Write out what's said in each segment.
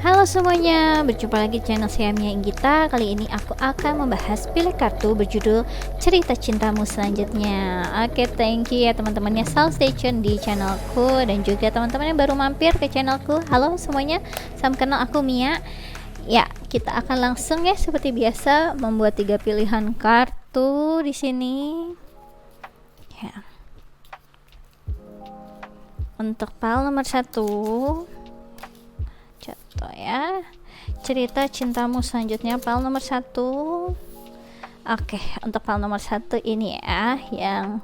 Halo semuanya, berjumpa lagi di channel saya Mia Inggita. Kali ini aku akan membahas pilih kartu berjudul Cerita Cintamu Selanjutnya. Oke, thank you ya teman-temannya, selalu stay tune di channelku. Dan juga teman-teman yang baru mampir ke channelku, halo semuanya, salam kenal, aku Mia. Ya, kita akan langsung ya seperti biasa membuat 3 pilihan kartu di sini. Ya. Untuk pile nomor 1, contoh ya, cerita cintamu selanjutnya, pile nomor 1. Oke, untuk pile nomor 1 ini ya, yang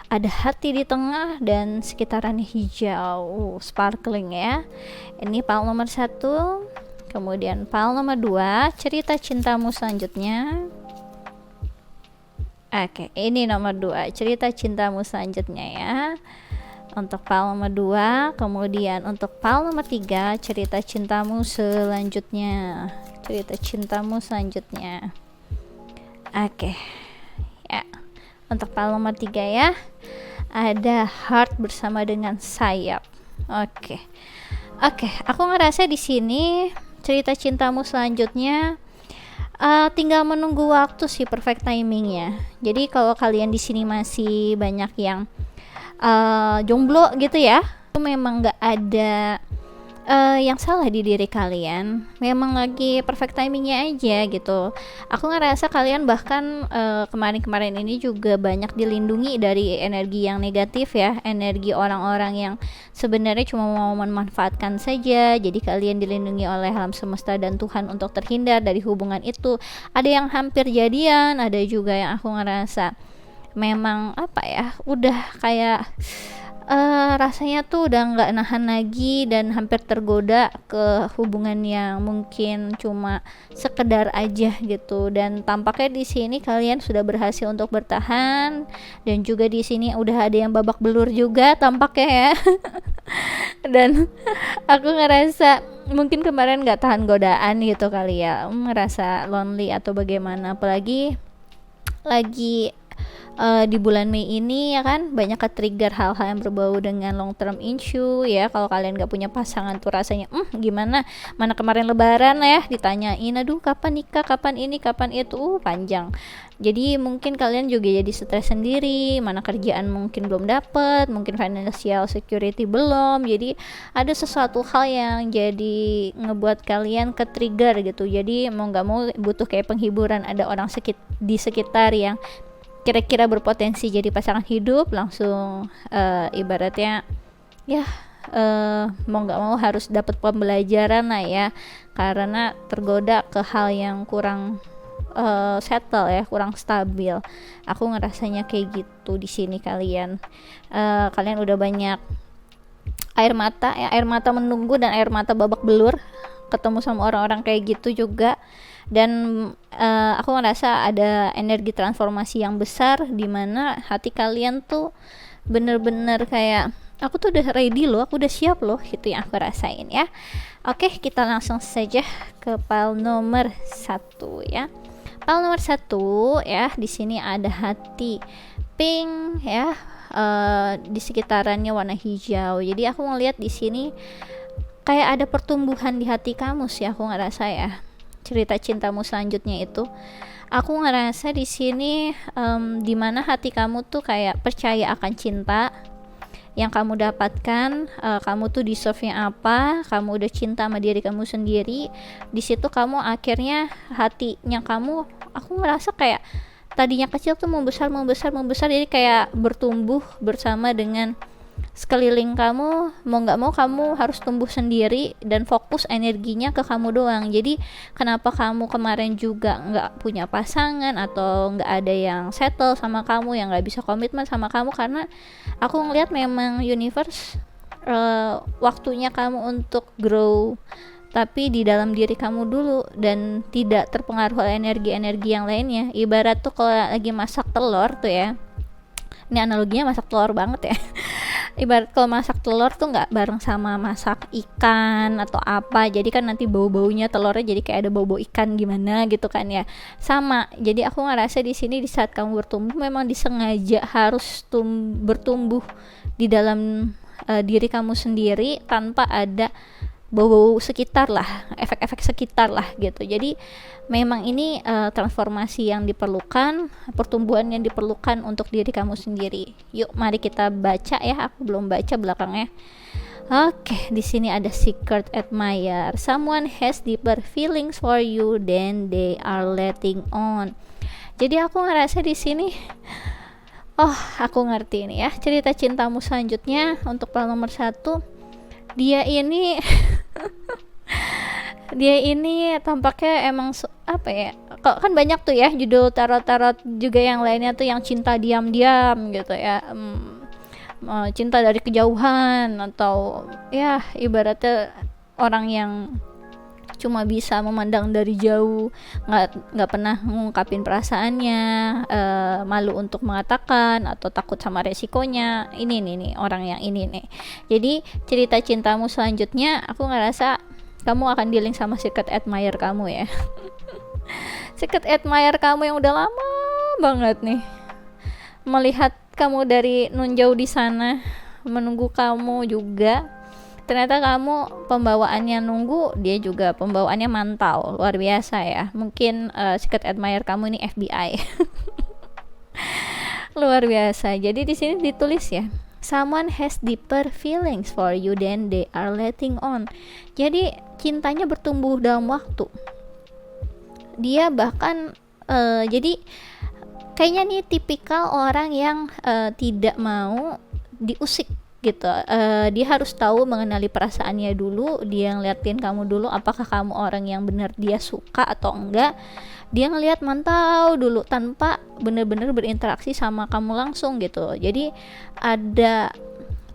ada hati di tengah dan sekitarannya hijau, sparkling ya. Ini pile nomor 1. Kemudian pile nomor 2, cerita cintamu selanjutnya. Oke, ini nomor 2, cerita cintamu selanjutnya ya. Untuk pile nomor 2, kemudian untuk pile nomor 3, cerita cintamu selanjutnya. Cerita cintamu selanjutnya. Oke. Ya. Untuk pile nomor 3 ya. Ada heart bersama dengan sayap. Oke. Oke, aku ngerasa di sini cerita cintamu selanjutnya tinggal menunggu waktu sih, perfect timingnya. Jadi kalau kalian di sini masih banyak yang jomblo gitu ya, itu memang nggak ada yang salah di diri kalian, memang lagi perfect timingnya aja gitu. Aku ngerasa kalian bahkan kemarin-kemarin ini juga banyak dilindungi dari energi yang negatif ya, energi orang-orang yang sebenarnya cuma mau memanfaatkan saja. Jadi kalian dilindungi oleh alam semesta dan Tuhan untuk terhindar dari hubungan itu. Ada yang hampir jadian, ada juga yang aku ngerasa memang apa ya, udah kayak rasanya tuh udah nggak nahan lagi dan hampir tergoda ke hubungan yang mungkin cuma sekedar aja gitu. Dan tampaknya di sini kalian sudah berhasil untuk bertahan, dan juga di sini udah ada yang babak belur juga tampaknya ya. Dan aku ngerasa mungkin kemarin nggak tahan godaan gitu kali ya, ngerasa lonely atau bagaimana, apalagi lagi di bulan Mei ini ya kan, banyak ke-trigger hal-hal yang berbau dengan long term issue ya. Kalau kalian gak punya pasangan tuh rasanya gimana, mana kemarin lebaran ya ditanyain, aduh kapan nikah, kapan ini, kapan itu, panjang. Jadi mungkin kalian juga jadi stres sendiri, mana kerjaan mungkin belum dapet, mungkin financial security belum. Jadi ada sesuatu hal yang jadi ngebuat kalian ke-trigger gitu. Jadi mau gak mau butuh kayak penghiburan, ada orang di sekitar yang kira-kira berpotensi jadi pasangan hidup, langsung ibaratnya ya mau nggak mau harus dapat pembelajaran lah ya, karena tergoda ke hal yang kurang settle ya, kurang stabil. Aku ngerasanya kayak gitu di sini. Kalian udah banyak air mata ya, air mata menunggu dan air mata babak belur ketemu sama orang-orang kayak gitu juga. Dan aku ngerasa ada energi transformasi yang besar di mana hati kalian tuh bener-bener kayak, aku tuh udah ready loh, aku udah siap loh, gitu yang aku rasain ya. Oke, kita langsung saja ke pile nomor 1 ya. Pile nomor 1 ya, di sini ada hati pink ya, di sekitarannya warna hijau. Jadi aku ngelihat di sini kayak ada pertumbuhan di hati kamu sih, aku ngerasa ya. Cerita cintamu selanjutnya itu, aku ngerasa di sini dimana hati kamu tuh kayak percaya akan cinta yang kamu dapatkan. Kamu tuh deserve-nya apa, kamu udah cinta sama diri kamu sendiri. Di situ kamu akhirnya hatinya kamu, aku ngerasa kayak tadinya kecil tuh membesar, jadi kayak bertumbuh bersama dengan sekeliling kamu. Mau nggak mau kamu harus tumbuh sendiri dan fokus energinya ke kamu doang. Jadi kenapa kamu kemarin juga nggak punya pasangan atau nggak ada yang settle sama kamu, yang nggak bisa komitmen sama kamu, karena aku ngelihat memang universe waktunya kamu untuk grow, tapi di dalam diri kamu dulu dan tidak terpengaruh oleh energi-energi yang lainnya. Ibarat tuh kalau lagi masak telur tuh ya, ini analoginya masak telur banget ya. Ibarat kalau masak telur tuh nggak bareng sama masak ikan atau apa, jadi kan nanti bau-baunya telurnya jadi kayak ada bau-bau ikan gimana gitu kan ya. Sama, jadi aku ngerasa di sini di saat kamu bertumbuh memang disengaja harus bertumbuh di dalam diri kamu sendiri tanpa ada bau-bau sekitar lah, efek-efek sekitar lah gitu. Jadi memang ini transformasi yang diperlukan, pertumbuhan yang diperlukan untuk diri kamu sendiri. Yuk mari kita baca ya, aku belum baca belakangnya. Oke, di sini ada secret admirer. Someone has deeper feelings for you than they are letting on. Jadi aku ngerasa di sini, oh aku ngerti ini ya, cerita cintamu selanjutnya untuk pal nomor 1. Dia ini dia ini tampaknya emang apa ya, kok kan banyak tuh ya judul tarot-tarot juga yang lainnya tuh yang cinta diam-diam gitu ya, cinta dari kejauhan, atau ya ibaratnya orang yang cuma bisa memandang dari jauh, nggak pernah ngungkapin perasaannya, malu untuk mengatakan atau takut sama resikonya. Ini nih orang yang ini nih. Jadi cerita cintamu selanjutnya aku ngerasa kamu akan dealing sama secret admirer kamu ya. Secret admirer kamu yang udah lama banget nih melihat kamu dari nun jauh di sana, menunggu kamu juga. Ternyata kamu pembawaannya nunggu, dia juga pembawaannya mantau, luar biasa ya. Mungkin secret admirer kamu ini FBI. Luar biasa. Jadi di sini ditulis ya, someone has deeper feelings for you than they are letting on. Jadi cintanya bertumbuh dalam waktu. Dia bahkan jadi kayaknya nih tipikal orang yang tidak mau diusik gitu. Dia harus tahu mengenali perasaannya dulu. Dia ngeliatin kamu dulu, apakah kamu orang yang benar dia suka atau enggak. Dia ngeliat, mantau dulu tanpa benar-benar berinteraksi sama kamu langsung gitu. Jadi ada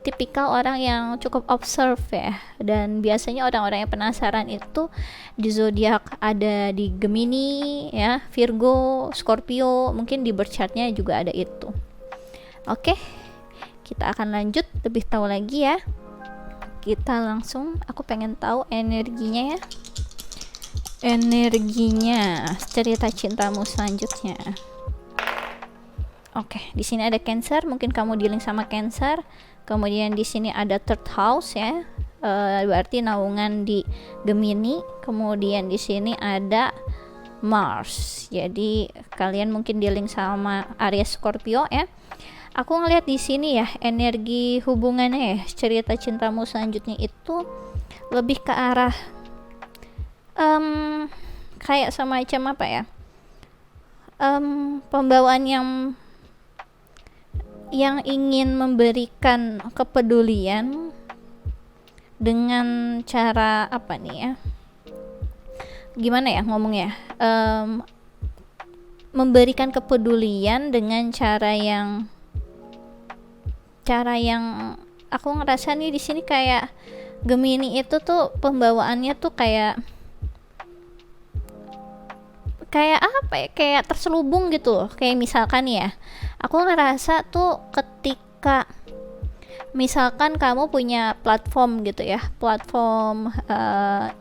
tipikal orang yang cukup observe ya. Dan biasanya orang-orang yang penasaran itu di zodiak ada di Gemini ya, Virgo, Scorpio, mungkin di birth chartnya juga ada itu. Oke, kita akan lanjut lebih tahu lagi ya. Kita langsung, aku pengen tahu energinya ya. Energinya cerita cintamu selanjutnya. Oke, di sini ada Cancer, mungkin kamu dealing sama Cancer. Kemudian di sini ada third house ya, berarti naungan di Gemini. Kemudian di sini ada Mars, jadi kalian mungkin dealing sama Aries, Scorpio ya. Aku ngeliat di sini ya, energi hubungannya ya, cerita cintamu selanjutnya itu lebih ke arah kayak semacam apa ya, pembawaan yang ingin memberikan kepedulian dengan cara apa nih ya, gimana ya ngomongnya, memberikan kepedulian dengan cara yang aku ngerasa nih di sini kayak Gemini itu tuh pembawaannya tuh kayak apa ya, kayak terselubung gitu. Kayak misalkan ya, aku ngerasa tuh ketika misalkan kamu punya platform gitu ya, platform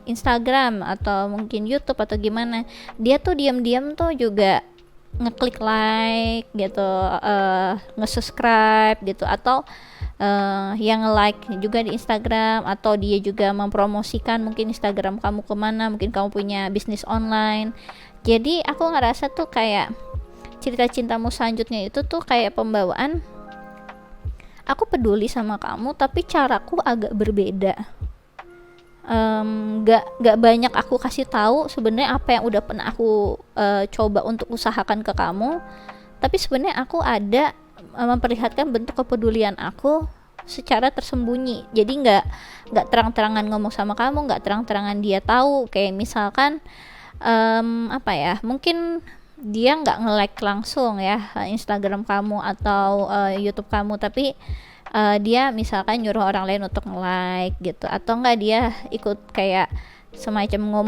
Instagram atau mungkin YouTube atau gimana, dia tuh diam-diam tuh juga ngeklik like gitu, nge-subscribe gitu, atau yang like juga di Instagram, atau dia juga mempromosikan mungkin Instagram kamu kemana, mungkin kamu punya bisnis online. Jadi aku ngerasa tuh kayak cerita cintamu selanjutnya itu tuh kayak pembawaan, aku peduli sama kamu tapi caraku agak berbeda. Gak banyak aku kasih tahu sebenarnya apa yang udah pernah aku coba untuk usahakan ke kamu, tapi sebenarnya aku ada memperlihatkan bentuk kepedulian aku secara tersembunyi. Jadi nggak terang-terangan ngomong sama kamu, nggak terang-terangan dia tahu. Kayak misalkan apa ya, mungkin dia nggak nge-like langsung ya Instagram kamu atau YouTube kamu, tapi dia misalkan nyuruh orang lain untuk nge-like gitu, atau enggak dia ikut kayak semacam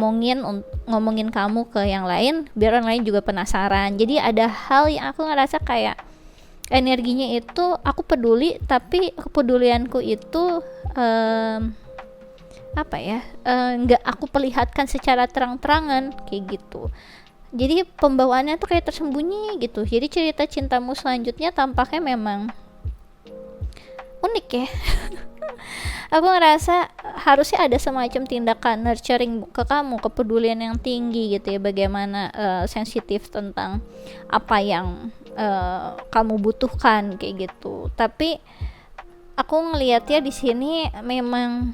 ngomongin kamu ke yang lain biar orang lain juga penasaran. Jadi ada hal yang aku ngerasa kayak energinya itu aku peduli, tapi kepedulianku itu apa ya, nggak aku perlihatkan secara terang-terangan kayak gitu. Jadi pembawaannya tuh kayak tersembunyi gitu. Jadi cerita cintamu selanjutnya tampaknya memang unik ya. Aku ngerasa harusnya ada semacam tindakan nurturing ke kamu, kepedulian yang tinggi gitu ya, bagaimana sensitif tentang apa yang kamu butuhkan kayak gitu. Tapi aku ngelihatnya di sini memang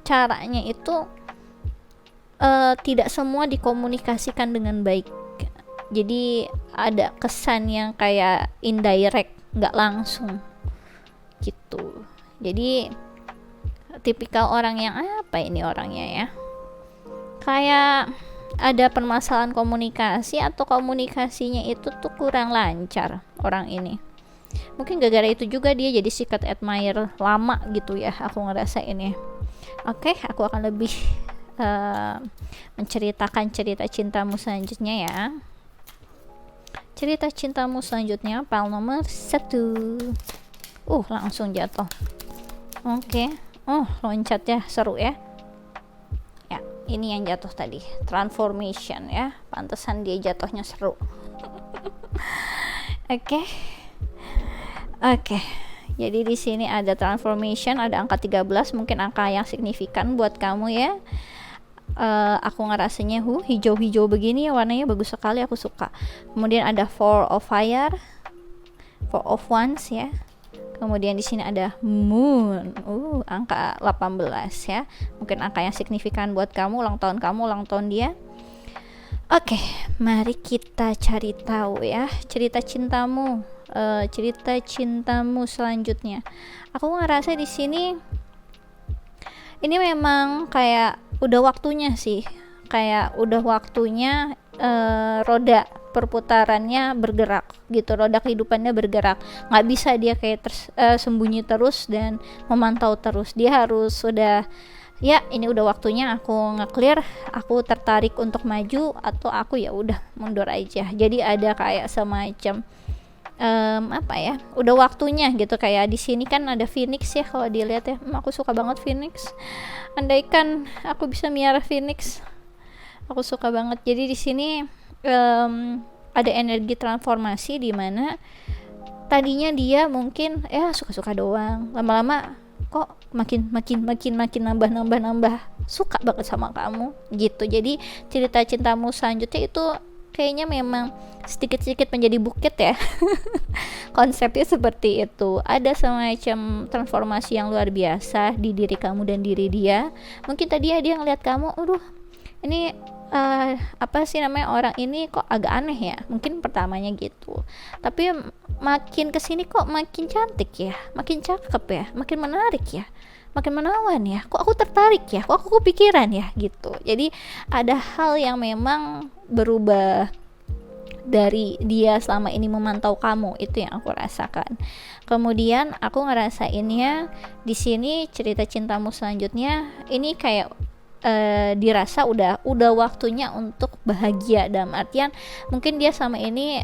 caranya itu tidak semua dikomunikasikan dengan baik. Jadi ada kesan yang kayak indirect, nggak langsung gitu. Jadi tipikal orang yang apa ini orangnya ya, kayak ada permasalahan komunikasi atau komunikasinya itu tuh kurang lancar orang ini. Mungkin gara-gara itu juga dia jadi secret admirer lama gitu ya, aku ngerasa ini. Oke, aku akan lebih menceritakan cerita cintamu selanjutnya ya. Cerita cintamu selanjutnya file nomor 1. Langsung jatuh. Oke. Loncat ya, seru ya. Ya, ini yang jatuh tadi, transformation ya. Pantesan dia jatuhnya seru. Oke. Jadi di sini ada transformation, ada angka 13, mungkin angka yang signifikan buat kamu ya. Aku ngerasanya hijau-hijau begini ya, warnanya bagus sekali, aku suka. Kemudian ada 4 of fire, 4 of wands ya. Kemudian di sini ada moon, angka 18 ya. Mungkin angka yang signifikan buat kamu, ulang tahun dia. Oke, mari kita cari tahu ya cerita cintamu selanjutnya. Aku ngerasa di sini ini memang kayak udah waktunya sih, roda perputarannya bergerak gitu, roda kehidupannya bergerak. Nggak bisa dia kayak sembunyi terus dan memantau terus. Dia harus sudah, ya ini udah waktunya aku nge-clear, aku tertarik untuk maju atau aku ya udah mundur aja. Jadi ada kayak semacam udah waktunya gitu. Kayak di sini kan ada Phoenix ya, kalau dilihat ya, aku suka banget Phoenix. Andaikan aku bisa miara Phoenix, aku suka banget. Jadi di sini ada energi transformasi di mana tadinya dia mungkin ya suka-suka doang, lama-lama kok makin nambah suka banget sama kamu gitu. Jadi cerita cintamu selanjutnya itu kayaknya memang sedikit-sedikit menjadi bukit ya. Konsepnya seperti itu. Ada semacam transformasi yang luar biasa di diri kamu dan diri dia. Mungkin tadi dia ngeliat kamu, ini apa sih namanya, orang ini kok agak aneh ya, mungkin pertamanya gitu, tapi makin kesini kok makin cantik ya, makin cakep ya, makin menarik ya, makin menawan ya, kok aku tertarik ya, kok aku kepikiran ya gitu. Jadi ada hal yang memang berubah dari dia selama ini memantau kamu, itu yang aku rasakan. Kemudian aku ngerasainnya di sini cerita cintamu selanjutnya ini kayak dirasa udah waktunya untuk bahagia, dalam artian mungkin dia sama ini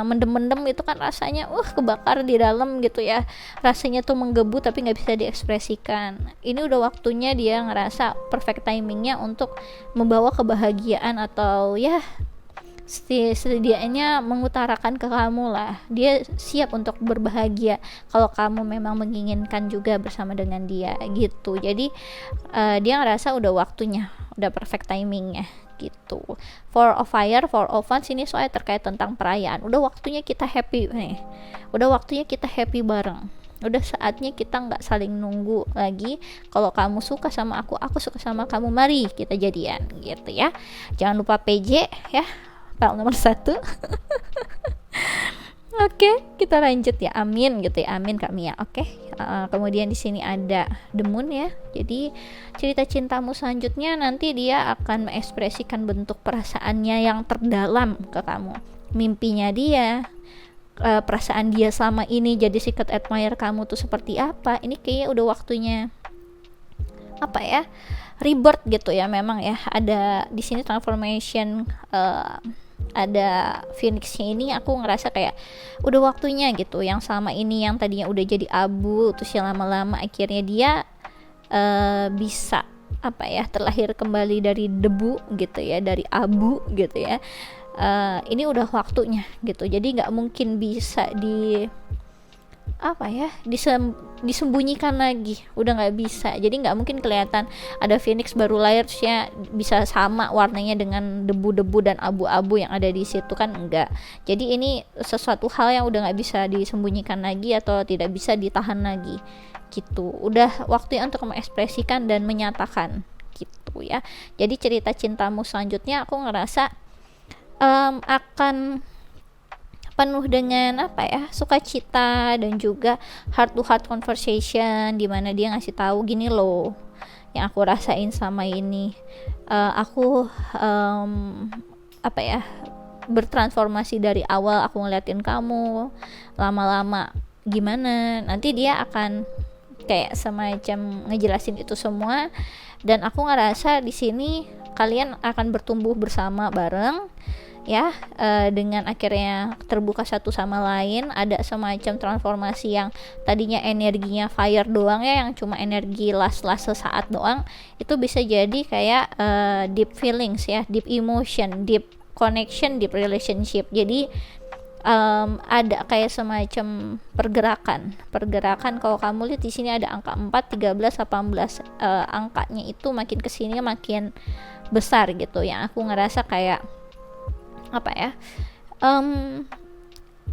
mendem-mendem itu kan rasanya kebakar di dalam gitu ya, rasanya tuh menggebu tapi nggak bisa diekspresikan. Ini udah waktunya dia ngerasa perfect timingnya untuk membawa kebahagiaan, atau ya setidaknya mengutarakan ke kamu lah, dia siap untuk berbahagia kalau kamu memang menginginkan juga bersama dengan dia gitu. Jadi dia ngerasa udah waktunya, udah perfect timingnya gitu. 4 of fire, 4 of wands ini soalnya terkait tentang perayaan. Udah waktunya kita happy nih, udah waktunya kita happy bareng. Udah saatnya kita nggak saling nunggu lagi. Kalau kamu suka sama aku suka sama kamu, mari kita jadian gitu ya. Jangan lupa PJ ya, file nomor 1. Oke, kita lanjut ya. Amin gitu ya. Amin Kak Mia. Oke. Kemudian di sini ada The Moon ya. Jadi cerita cintamu selanjutnya nanti dia akan mengekspresikan bentuk perasaannya yang terdalam ke kamu. Mimpinya dia, perasaan dia selama ini jadi secret admirer kamu tuh seperti apa. Ini kayaknya udah waktunya rebirth gitu ya. Memang ya ada di sini transformation, ada Phoenixnya ini. Aku ngerasa kayak udah waktunya gitu, yang selama ini yang tadinya udah jadi abu terus yang lama-lama akhirnya dia bisa terlahir kembali dari debu gitu ya, dari abu gitu ya. Ini udah waktunya gitu. Jadi nggak mungkin bisa apa ya, disembunyikan lagi, udah nggak bisa. Jadi nggak mungkin kelihatan ada phoenix baru lahir terusnya bisa sama warnanya dengan debu-debu dan abu-abu yang ada di situ, kan enggak. Jadi ini sesuatu hal yang udah nggak bisa disembunyikan lagi atau tidak bisa ditahan lagi gitu. Udah waktunya untuk mengekspresikan dan menyatakan gitu ya. Jadi cerita cintamu selanjutnya aku ngerasa akan penuh dengan apa ya, sukacita dan juga heart to heart conversation, dimana dia ngasih tahu gini loh yang aku rasain sama ini. Aku apa ya, bertransformasi dari awal aku ngeliatin kamu, lama-lama gimana, nanti dia akan kayak semacam ngejelasin itu semua. Dan aku ngerasa di sini kalian akan bertumbuh bersama bareng ya, dengan akhirnya terbuka satu sama lain, ada semacam transformasi yang tadinya energinya fire doang ya, yang cuma energi las sesaat doang, itu bisa jadi kayak deep feelings ya, deep emotion, deep connection, deep relationship. Jadi ada kayak semacam pergerakan. Kalau kamu lihat di sini ada angka 4, 13, 18, angkanya itu makin kesini makin besar gitu. Yang aku ngerasa kayak apa ya,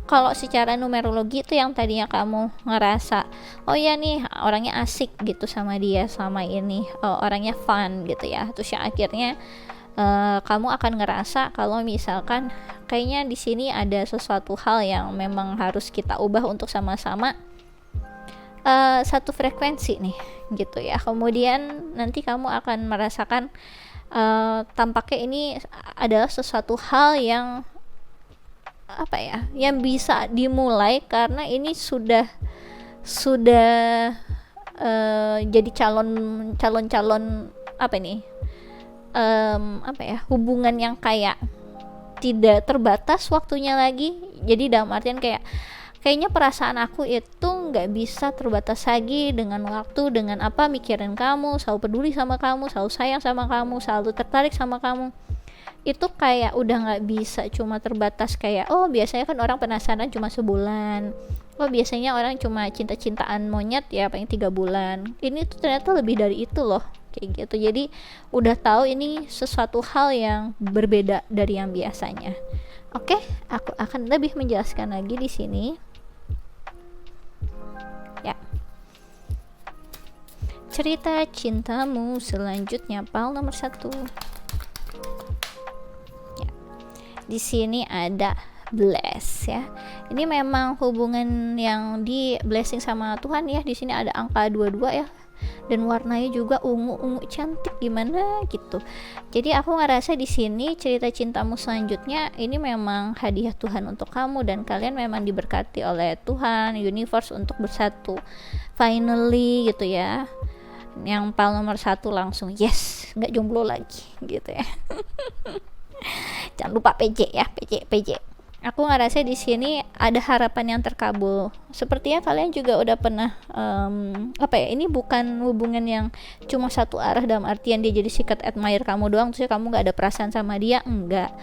kalau secara numerologi itu yang tadinya kamu ngerasa oh ya nih orangnya asik gitu sama dia sama ini, orangnya fun gitu ya, terus yang akhirnya kamu akan ngerasa kalau misalkan kayaknya di sini ada sesuatu hal yang memang harus kita ubah untuk sama-sama satu frekuensi nih gitu ya. Kemudian nanti kamu akan merasakan tampaknya ini adalah sesuatu hal yang apa ya, yang bisa dimulai karena ini sudah jadi calon apa nih, apa ya, hubungan yang kayak tidak terbatas waktunya lagi. Jadi dalam artian kayaknya perasaan aku itu nggak bisa terbatas lagi dengan waktu, dengan apa, mikirin kamu, selalu peduli sama kamu, selalu sayang sama kamu, selalu tertarik sama kamu. Itu kayak udah nggak bisa cuma terbatas kayak oh biasanya kan orang penasaran cuma sebulan, oh biasanya orang cuma cinta-cintaan monyet ya paling 3 bulan. Ini tuh ternyata lebih dari itu loh, kayak gitu. Jadi udah tahu ini sesuatu hal yang berbeda dari yang biasanya. Oke, aku akan lebih menjelaskan lagi di sini. Ya. Cerita cintamu selanjutnya, pal nomor 1. Ya. Di sini ada bless ya. Ini memang hubungan yang di blessing sama Tuhan ya. Di sini ada angka 22 ya. Dan warnanya juga ungu cantik gimana gitu. Jadi aku ngerasa di sini cerita cintamu selanjutnya ini memang hadiah Tuhan untuk kamu, dan kalian memang diberkati oleh Tuhan, universe untuk bersatu finally gitu ya. Yang pal nomor 1 langsung yes, nggak jomblo lagi gitu ya. Jangan lupa PJ ya, PJ. Aku ngerasa di sini ada harapan yang terkabul. Sepertinya kalian juga udah pernah apa ya? Ini bukan hubungan yang cuma satu arah dalam artian dia jadi secret admirer kamu doang, terus kamu nggak ada perasaan sama dia, enggak.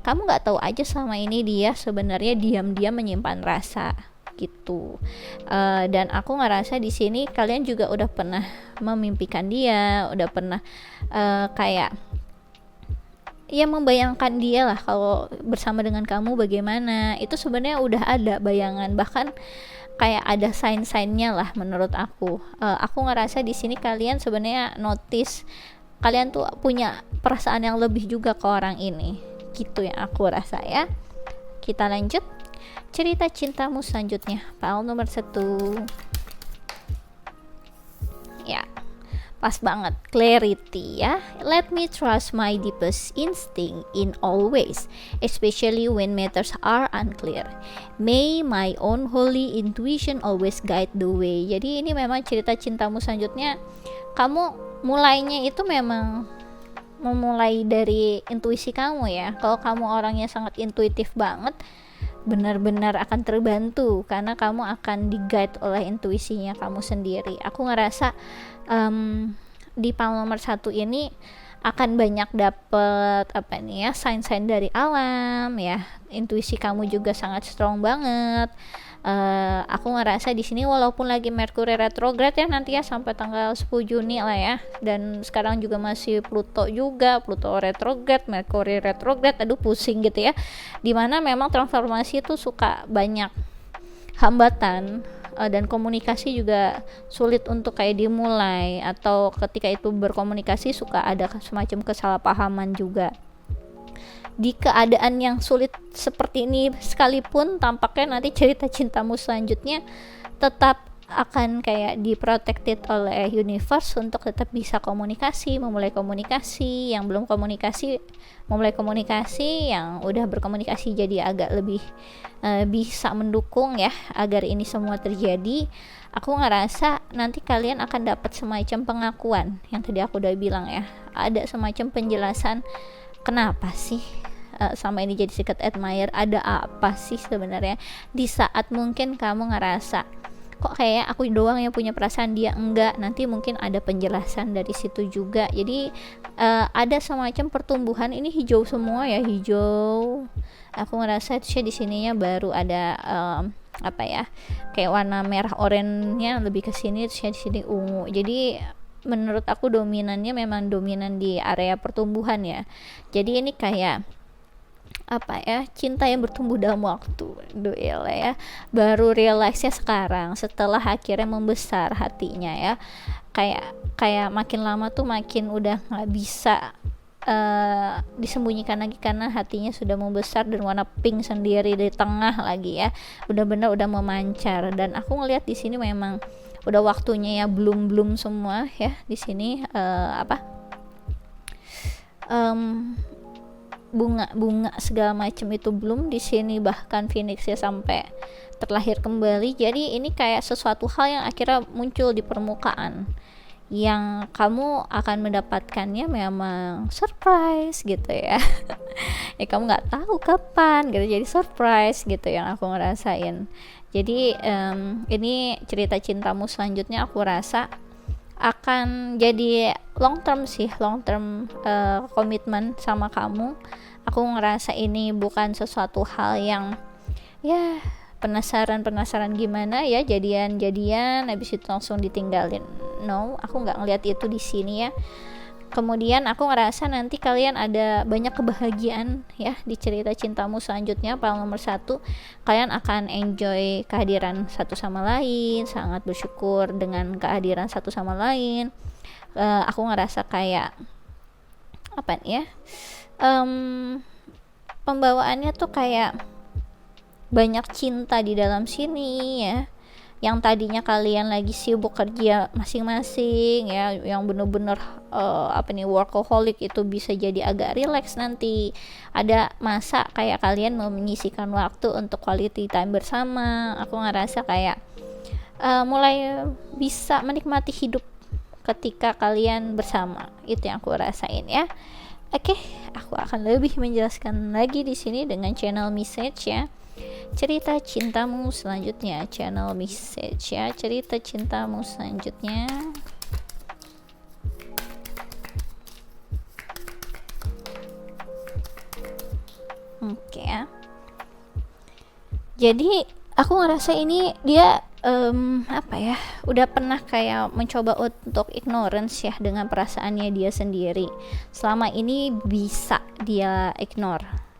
Kamu nggak tahu aja selama ini dia sebenarnya diam-diam menyimpan rasa gitu. Dan aku ngerasa di sini kalian juga udah pernah memimpikan dia, udah pernah kayak ya membayangkan dia lah kalau bersama dengan kamu bagaimana. Itu sebenarnya udah ada bayangan, bahkan kayak ada sign-signnya lah menurut aku. Aku ngerasa di sini kalian sebenarnya notice kalian tuh punya perasaan yang lebih juga ke orang ini gitu yang aku rasa ya. Kita lanjut cerita cintamu selanjutnya, pal nomor 1. Ya, pas banget, clarity ya. Let me trust my deepest instinct in all ways, especially when matters are unclear. May my own holy intuition always guide the way. Jadi ini memang cerita cintamu selanjutnya. Kamu mulainya itu memang memulai dari intuisi kamu ya. Kalau kamu orangnya sangat intuitif banget, benar-benar akan terbantu karena kamu akan di-guide oleh intuisinya kamu sendiri. Aku ngerasa di pal nomor 1 ini akan banyak dapet apa nih ya, sign-sign dari alam ya. Intuisi kamu juga sangat strong banget. Aku ngerasa di sini walaupun lagi Mercury retrograde ya nanti ya sampai tanggal 10 Juni lah ya, dan sekarang juga masih Pluto juga, Pluto retrograde, Mercury retrograde, aduh pusing gitu ya, dimana memang transformasi itu suka banyak hambatan, dan komunikasi juga sulit untuk kayak dimulai, atau ketika itu berkomunikasi suka ada semacam kesalahpahaman juga. Di keadaan yang sulit seperti ini sekalipun, tampaknya nanti cerita cintamu selanjutnya tetap akan kayak diprotected oleh universe untuk tetap bisa komunikasi, memulai komunikasi, yang belum komunikasi memulai komunikasi, yang udah berkomunikasi jadi agak lebih bisa mendukung ya agar ini semua terjadi. Aku ngerasa nanti kalian akan dapat semacam pengakuan yang tadi aku udah bilang ya, ada semacam penjelasan kenapa sih sama ini jadi secret admirer, ada apa sih sebenarnya, di saat mungkin kamu ngerasa kok kayak aku doang yang punya perasaan, dia enggak, nanti mungkin ada penjelasan dari situ juga. Jadi ada semacam pertumbuhan, ini hijau semua ya, hijau. Aku ngerasa itu di sininya baru ada apa ya, kayak warna merah oranye lebih ke sini, terus di sini ungu. Jadi menurut aku dominannya memang dominan di area pertumbuhan ya. Jadi ini kayak apa ya, cinta yang bertumbuh dalam waktu, duel ya, baru realize-nya sekarang setelah akhirnya membesar hatinya ya, kayak makin lama tuh makin udah nggak bisa disembunyikan lagi karena hatinya sudah membesar dan warna pink sendiri di tengah lagi ya, benar-benar udah memancar. Dan aku ngelihat di sini memang udah waktunya ya, belum semua ya di sini bunga segala macam itu belum di sini, bahkan Phoenix ya sampai terlahir kembali. Jadi ini kayak sesuatu hal yang akhirnya muncul di permukaan, yang kamu akan mendapatkannya memang surprise gitu ya. Ya kamu nggak tahu kapan gitu, jadi surprise gitu yang aku ngerasain. Jadi ini cerita cintamu selanjutnya aku rasa akan jadi long term komitmen sama kamu. Aku ngerasa ini bukan sesuatu hal yang ya penasaran gimana ya, jadian habis itu langsung ditinggalin. No, aku nggak ngeliat itu di sini ya. Kemudian aku ngerasa nanti kalian ada banyak kebahagiaan ya di cerita cintamu selanjutnya. Pal nomor 1, kalian akan enjoy kehadiran satu sama lain, sangat bersyukur dengan kehadiran satu sama lain. Aku ngerasa kayak apa nih ya, pembawaannya tuh kayak banyak cinta di dalam sini ya. Yang tadinya kalian lagi sibuk kerja masing-masing ya, yang bener-bener workaholic, itu bisa jadi agak relax nanti. Ada masa kayak kalian mau menyisihkan waktu untuk quality time bersama. Aku ngerasa kayak mulai bisa menikmati hidup ketika kalian bersama. Itu yang aku rasain ya. Oke, aku akan lebih menjelaskan lagi di sini dengan channel message ya. Cerita cintamu selanjutnya, channel message ya, cerita cintamu selanjutnya. Oke ya. Jadi aku ngerasa ini dia udah pernah kayak mencoba untuk ignorance ya dengan perasaannya dia sendiri. Selama ini bisa dia ignore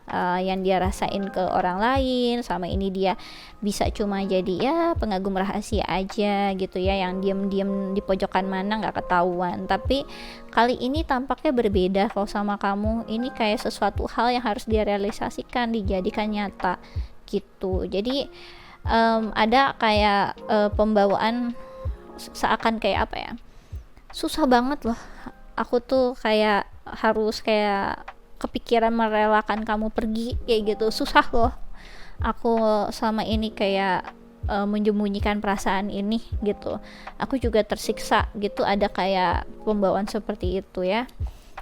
yang dia rasain ke orang lain. Sama ini dia bisa cuma jadi ya pengagum rahasia aja gitu ya, yang diem-diem di pojokan mana nggak ketahuan. Tapi kali ini tampaknya berbeda kalau sama kamu. Ini kayak sesuatu hal yang harus dia realisasikan, dijadikan nyata gitu. Jadi ada kayak pembawaan seakan kayak apa ya, susah banget loh aku tuh kayak harus kayak kepikiran merelakan kamu pergi kayak gitu, susah loh aku sama ini kayak menyembunyikan perasaan ini gitu. Aku juga tersiksa gitu, ada kayak pembawaan seperti itu ya.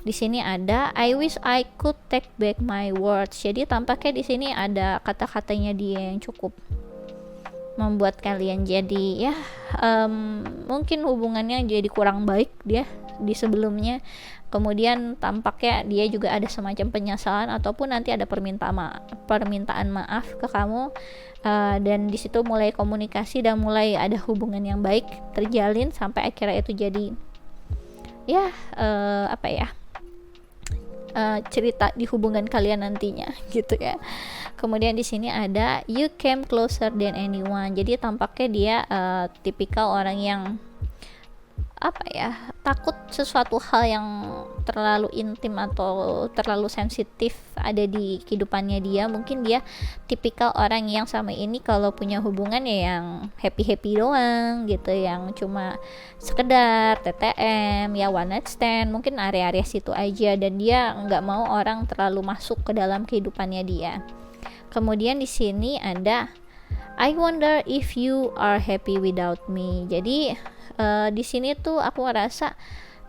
Di sini ada I wish I could take back my words. Jadi tampaknya di sini ada kata-katanya dia yang cukup membuat kalian jadi ya mungkin hubungannya jadi kurang baik dia di sebelumnya. Kemudian tampaknya dia juga ada semacam penyesalan ataupun nanti ada permintaan maaf ke kamu, dan di situ mulai komunikasi dan mulai ada hubungan yang baik terjalin sampai akhirnya itu jadi ya cerita di hubungan kalian nantinya gitu ya. Kemudian di sini ada you came closer than anyone. Jadi tampaknya dia tipikal orang yang takut sesuatu hal yang terlalu intim atau terlalu sensitif ada di kehidupannya dia. Mungkin dia tipikal orang yang sama ini kalau punya hubungan ya yang happy doang gitu, yang cuma sekedar TTM ya, one night stand, mungkin area-area situ aja, dan dia nggak mau orang terlalu masuk ke dalam kehidupannya dia. Kemudian di sini ada I wonder if you are happy without me. Jadi di sini tuh aku ngerasa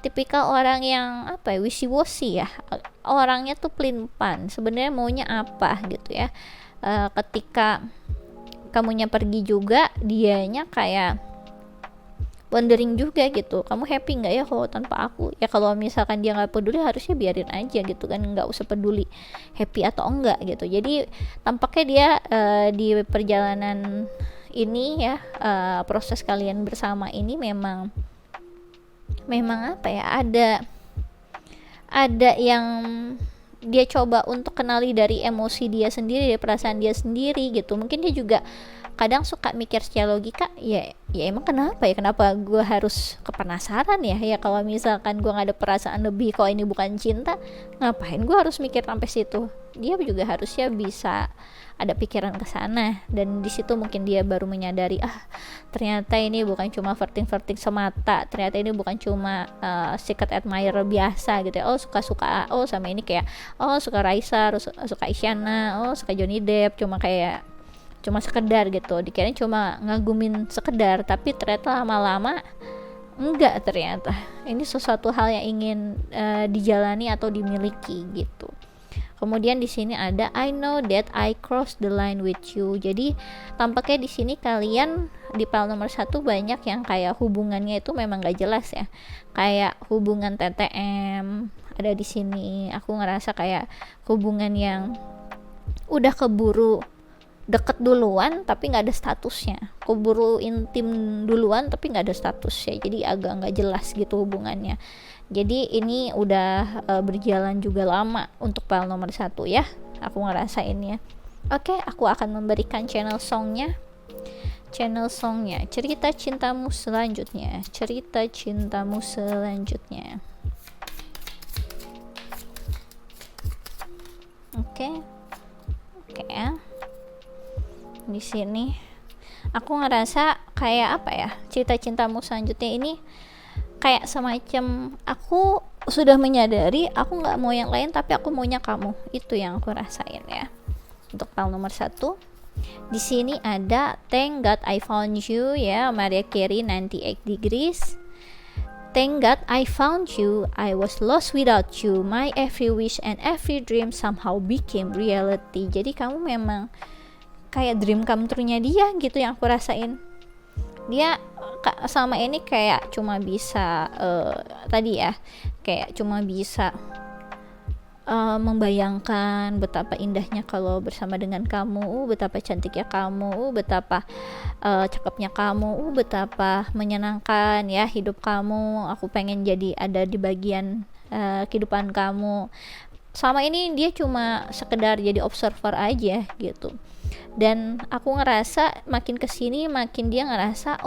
tipikal orang yang wishy-washy ya, orangnya tuh pelin-pelan, sebenarnya maunya apa gitu ya. Ketika kamunya pergi juga, dianya kayak wondering juga gitu, kamu happy nggak ya kalau tanpa aku ya. Kalau misalkan dia nggak peduli, harusnya biarin aja gitu kan, nggak usah peduli happy atau enggak gitu. Jadi tampaknya dia di perjalanan ini ya, proses kalian bersama ini memang ada yang dia coba untuk kenali dari emosi dia sendiri, dari perasaan dia sendiri gitu. Mungkin dia juga kadang suka mikir secara logika, ya emang kenapa gue harus kepenasaran ya kalau misalkan gue gak ada perasaan lebih, kalau ini bukan cinta, ngapain gue harus mikir sampai situ. Dia juga harusnya bisa ada pikiran ke sana, dan di situ mungkin dia baru menyadari, ternyata ini bukan cuma flirting semata, ternyata ini bukan cuma secret admirer biasa gitu ya. Suka sama ini kayak suka Raisa, suka Isyana, suka Johnny Depp, cuma sekedar gitu, dikirain cuma ngagumin sekedar, tapi ternyata lama-lama enggak, ternyata ini sesuatu hal yang ingin dijalani atau dimiliki gitu. Kemudian di sini ada I know that I crossed the line with you. Jadi tampaknya di sini kalian di pile nomor 1 banyak yang kayak hubungannya itu memang gak jelas ya, kayak hubungan TTM ada di sini. Aku ngerasa kayak hubungan yang udah keburu deket duluan tapi nggak ada statusnya, keburu intim duluan tapi nggak ada statusnya, jadi agak nggak jelas gitu hubungannya. Jadi ini udah berjalan juga lama untuk file nomor 1 ya, aku ngerasain ya. Oke, aku akan memberikan channel songnya, cerita cintamu selanjutnya. Oke ya. Di sini aku ngerasa kayak cerita cintamu selanjutnya ini kayak semacam aku sudah menyadari aku nggak mau yang lain tapi aku maunya kamu. Itu yang aku rasain ya untuk file nomor 1. Di sini ada Thank God I Found You ya, Mariah Carey 98 Degrees. Thank God I found you, I was lost without you, my every wish and every dream somehow became reality. Jadi kamu memang kayak dream come true-nya dia gitu yang aku rasain. Dia sama ini kayak cuma bisa membayangkan betapa indahnya kalau bersama dengan kamu, betapa cantiknya kamu, betapa cakepnya kamu, betapa menyenangkan ya hidup kamu. Aku pengen jadi ada di bagian kehidupan kamu. Sama ini dia cuma sekedar jadi observer aja gitu. Dan aku ngerasa makin kesini makin dia ngerasa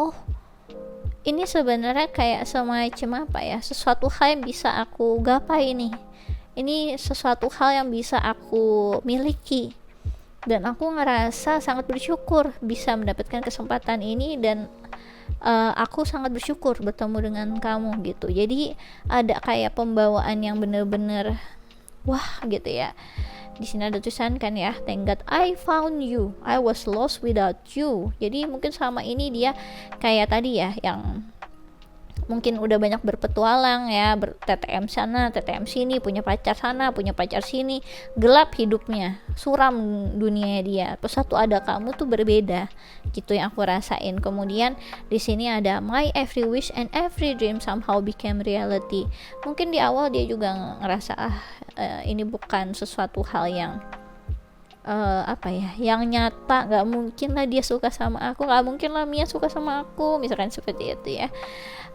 ini sebenarnya kayak semacam sesuatu hal yang bisa aku gapai nih, ini sesuatu hal yang bisa aku miliki, dan aku ngerasa sangat bersyukur bisa mendapatkan kesempatan ini, dan aku sangat bersyukur bertemu dengan kamu gitu. Jadi ada kayak pembawaan yang bener-bener wah gitu ya. Di sini ada tulisan kan ya, Thank God I found you, I was lost without you. Jadi mungkin sama ini dia kayak tadi ya, yang mungkin udah banyak berpetualang ya, TTM sana TTM sini, punya pacar sana punya pacar sini, gelap hidupnya, suram dunia dia. Terus satu ada kamu tuh berbeda gitu yang aku rasain. Kemudian di sini ada my every wish and every dream somehow became reality. Mungkin di awal dia juga ngerasa ini bukan sesuatu hal yang apa ya, yang nyata, nggak mungkin lah dia suka sama aku, nggak mungkin lah Mia suka sama aku, misalkan seperti itu ya.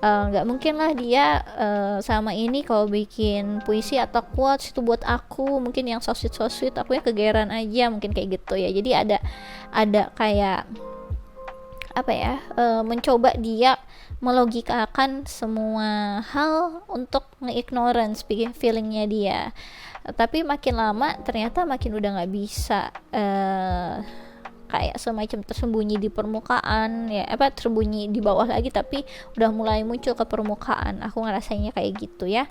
Nggak mungkin lah dia sama ini kalau bikin puisi atau quotes itu buat aku, mungkin yang so sweet aku ya kegeran aja, mungkin kayak gitu ya. Jadi ada kayak apa ya, mencoba dia melogikakan semua hal untuk nge-ignorance feelingnya dia. Tapi makin lama ternyata makin udah nggak bisa, kayak semacam tersembunyi di permukaan ya, tersembunyi di bawah lagi, tapi udah mulai muncul ke permukaan. Aku ngerasanya kayak gitu ya.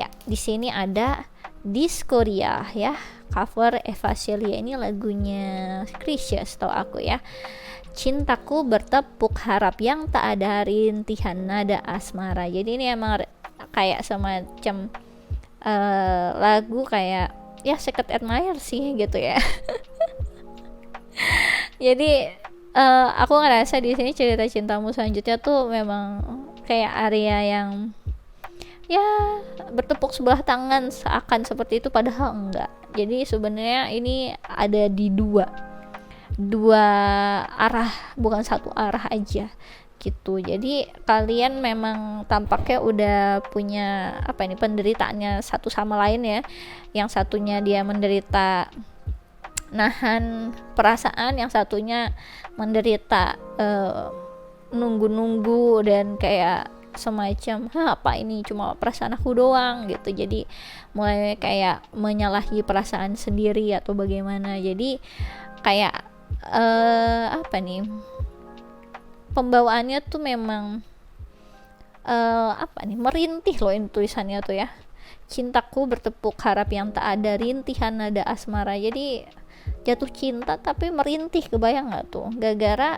Ya, di sini ada Discoria ya, cover Eva Celia, ini lagunya Krisya setahu aku ya. Cintaku bertepuk harap yang tak ada rintihan nada asmara. Jadi ini emang kayak semacam lagu kayak ya secret admirer sih gitu ya. Jadi aku ngerasa di sini cerita cintamu selanjutnya tuh memang kayak area yang ya bertepuk sebelah tangan seakan seperti itu, padahal enggak. Jadi sebenarnya ini ada di dua arah, bukan satu arah aja gitu. Jadi kalian memang tampaknya udah punya penderitaannya satu sama lain ya. Yang satunya dia menderita nahan perasaan, yang satunya menderita nunggu-nunggu dan kayak semacam apa ini cuma perasaan aku doang gitu. Jadi mulai kayak menyalahi perasaan sendiri atau bagaimana. Jadi kayak pembawaannya tuh memang merintih loh ini tulisannya tuh ya. Cintaku bertepuk harap yang tak ada rintihan nada asmara. Jadi jatuh cinta tapi merintih, kebayang nggak tuh? Gara-gara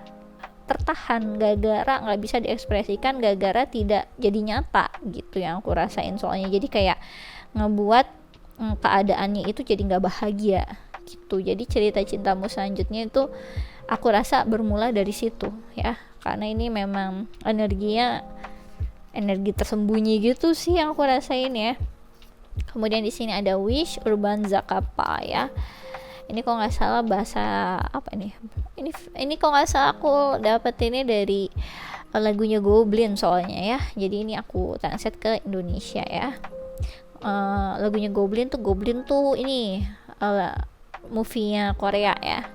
tertahan, gara-gara nggak bisa diekspresikan, gara-gara tidak jadi nyata gitu yang aku rasain. Soalnya jadi kayak ngebuat keadaannya itu jadi nggak bahagia gitu. Jadi cerita cintamu selanjutnya itu aku rasa bermula dari situ ya, karena ini memang energi tersembunyi gitu sih yang aku rasain ya. Kemudian di sini ada Wish Urban Zakapa ya. Ini kok nggak salah bahasa apa nih? Ini kok nggak salah aku dapat ini dari lagunya Goblin soalnya ya. Jadi ini aku translate ke Indonesia ya. Lagunya Goblin tuh ini movie-nya Korea ya.